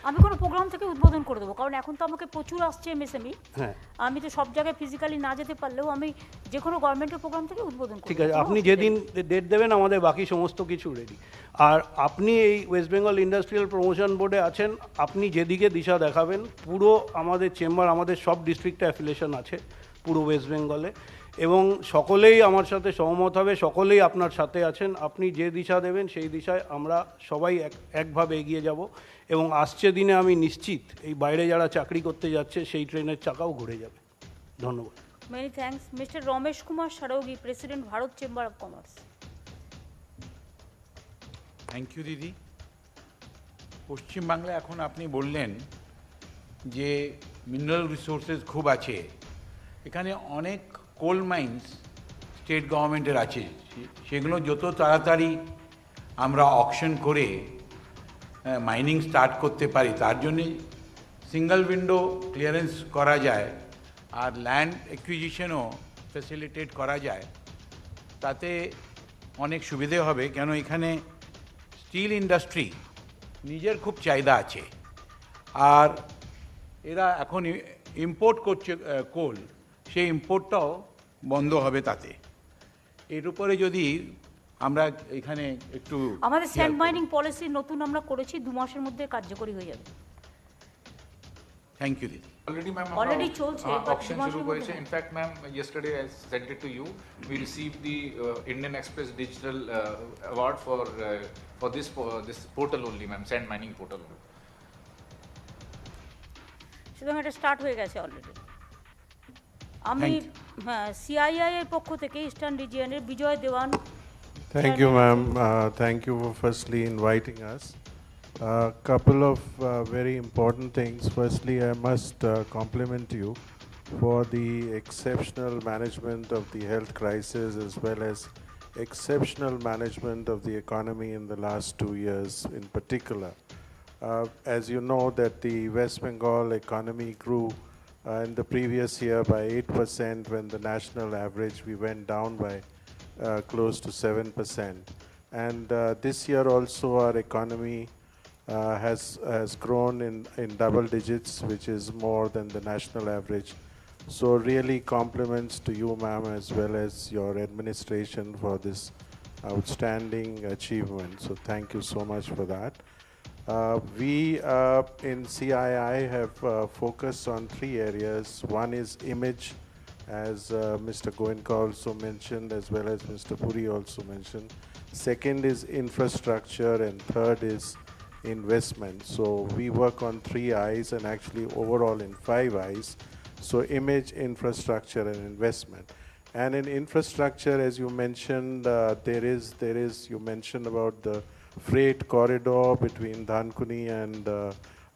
আমি কোনো প্রোগ্রাম থেকে উদ্বোধন করে দেবো, কারণ এখন তো আমাকে প্রচুর আসছে এমএসএমই। হ্যাঁ, আমি তো সব জায়গায় ফিজিক্যালি না যেতে পারলেও আমি যে কোনো গভর্নমেন্টের প্রোগ্রাম থেকে উদ্বোধন করব। ঠিক আছে, আপনি যেদিন ডেট দেবেন আমাদের বাকি সমস্ত কিছু রেডি। আর আপনি এই ওয়েস্ট বেঙ্গল ইন্ডাস্ট্রিয়াল প্রমোশন বোর্ডে আছেন, আপনি যেদিকে দিশা দেখাবেন, পুরো আমাদের চেম্বার, আমাদের সব ডিস্ট্রিক্টে অ্যাফিলিয়েশন আছে পুরো ওয়েস্ট বেঙ্গলে, এবং সকলেই আমার সাথে সহমত হবে, সকলেই আপনার সাথে আছেন। আপনি যে দিশা দেবেন সেই দিশায় আমরা সবাই একভাবে এগিয়ে যাব এবং আসছে দিনে আমি নিশ্চিত এই বাইরে যারা চাকরি করতে যাচ্ছে সেই ট্রেনের চাকাও ঘুরে যাবে। ধন্যবাদ। Many thanks. Mister Ramesh Kumar Saraogi, president, Bharat chamber of commerce. Thank you Didi. পশ্চিমবাংলায় এখন আপনি বললেন যে মিনারেল রিসোর্সেস খুব আছে, এখানে অনেক কোল মাইন্স স্টেট গভর্নমেন্টের আছে, সেগুলো যত তাড়াতাড়ি আমরা অকশন করে মাইনিং স্টার্ট করতে পারি, তার জন্যে সিঙ্গল উইন্ডো ক্লিয়ারেন্স করা যায় আর ল্যান্ড অ্যাকুইজিশনও ফ্যাসিলিটেট করা যায়, তাতে অনেক সুবিধে হবে। কেন এখানে স্টিল ইন্ডাস্ট্রি নিজের খুব চাহিদা আছে, আর এরা এখন ইম্পোর্ট করছে কোল, সেই ইম্পোর্টটাও বন্ধ হবে তাতে। এর উপরে যদি আমরা এখানে একটু, আমাদের স্যান্ড মাইনিং পলিসি নতুন আমরা করেছি, 2 মাসের মধ্যে কার্যকরী হয়ে যাবে। থ্যাংক ইউ দিদি। Already, ma'am, Already চলছে, but auction demand শুরু শুরু করেছে। করতে In fact, ma'am, yesterday I sent it to you. We received the Indian Express Digital Award for this portal only, ma'am, sand mining portal. সুতরাং এটা start হয়ে গেছে already. আমি হ্যাঁ সিআইআই এর পক্ষ থেকে ইস্টার্ন রিজিয়নের Vijay Dewan. Thank you, ma'am. Thank you for firstly inviting us. A couple of very important things. Firstly, I must compliment you for the exceptional management of the health crisis as well as exceptional management of the economy in the last 2 years in particular. As you know that the West Bengal economy grew in the previous year by 8%, when the national average we went down by close to 7%. And this year also our economy has grown in double digits, which is more than the national average. So really compliments to you, ma'am, as well as your administration for this outstanding achievement. So thank you so much for that. We in CII have focused on 3 areas. One is image, as Mr. Goenka also mentioned, as well as Mr. Puri also mentioned. Second is infrastructure, and third is investment. So we work on 3 I's, and actually overall in 5 I's. So image, infrastructure, and investment. And in infrastructure, as you mentioned, you mentioned about the freight corridor between Dhankuni and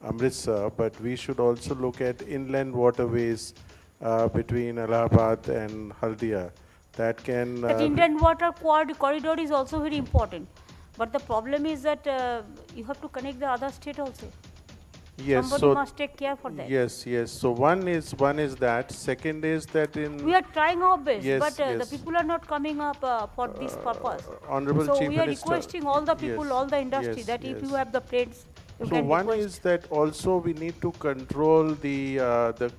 Amritsar, but we should also look at inland waterways between Allahabad and Haldia. That can... That inland water corridor is also very important. But the problem is that you have to connect the other state also. Yes, somebody must take care for that. Yes, yes. So one is that. Second is that in... We are trying our best, yes, but yes. the people are not coming up for this purpose. Honorable so Chief we are Minister, requesting all the people, yes, all the industry, yes, that if yes. you have the planes, you So can one request. is that also we need to control the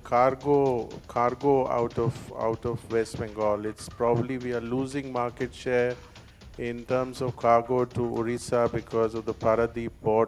cargo out of West Bengal. It's probably we are losing market share in terms of cargo to Orissa because of the Paradeep port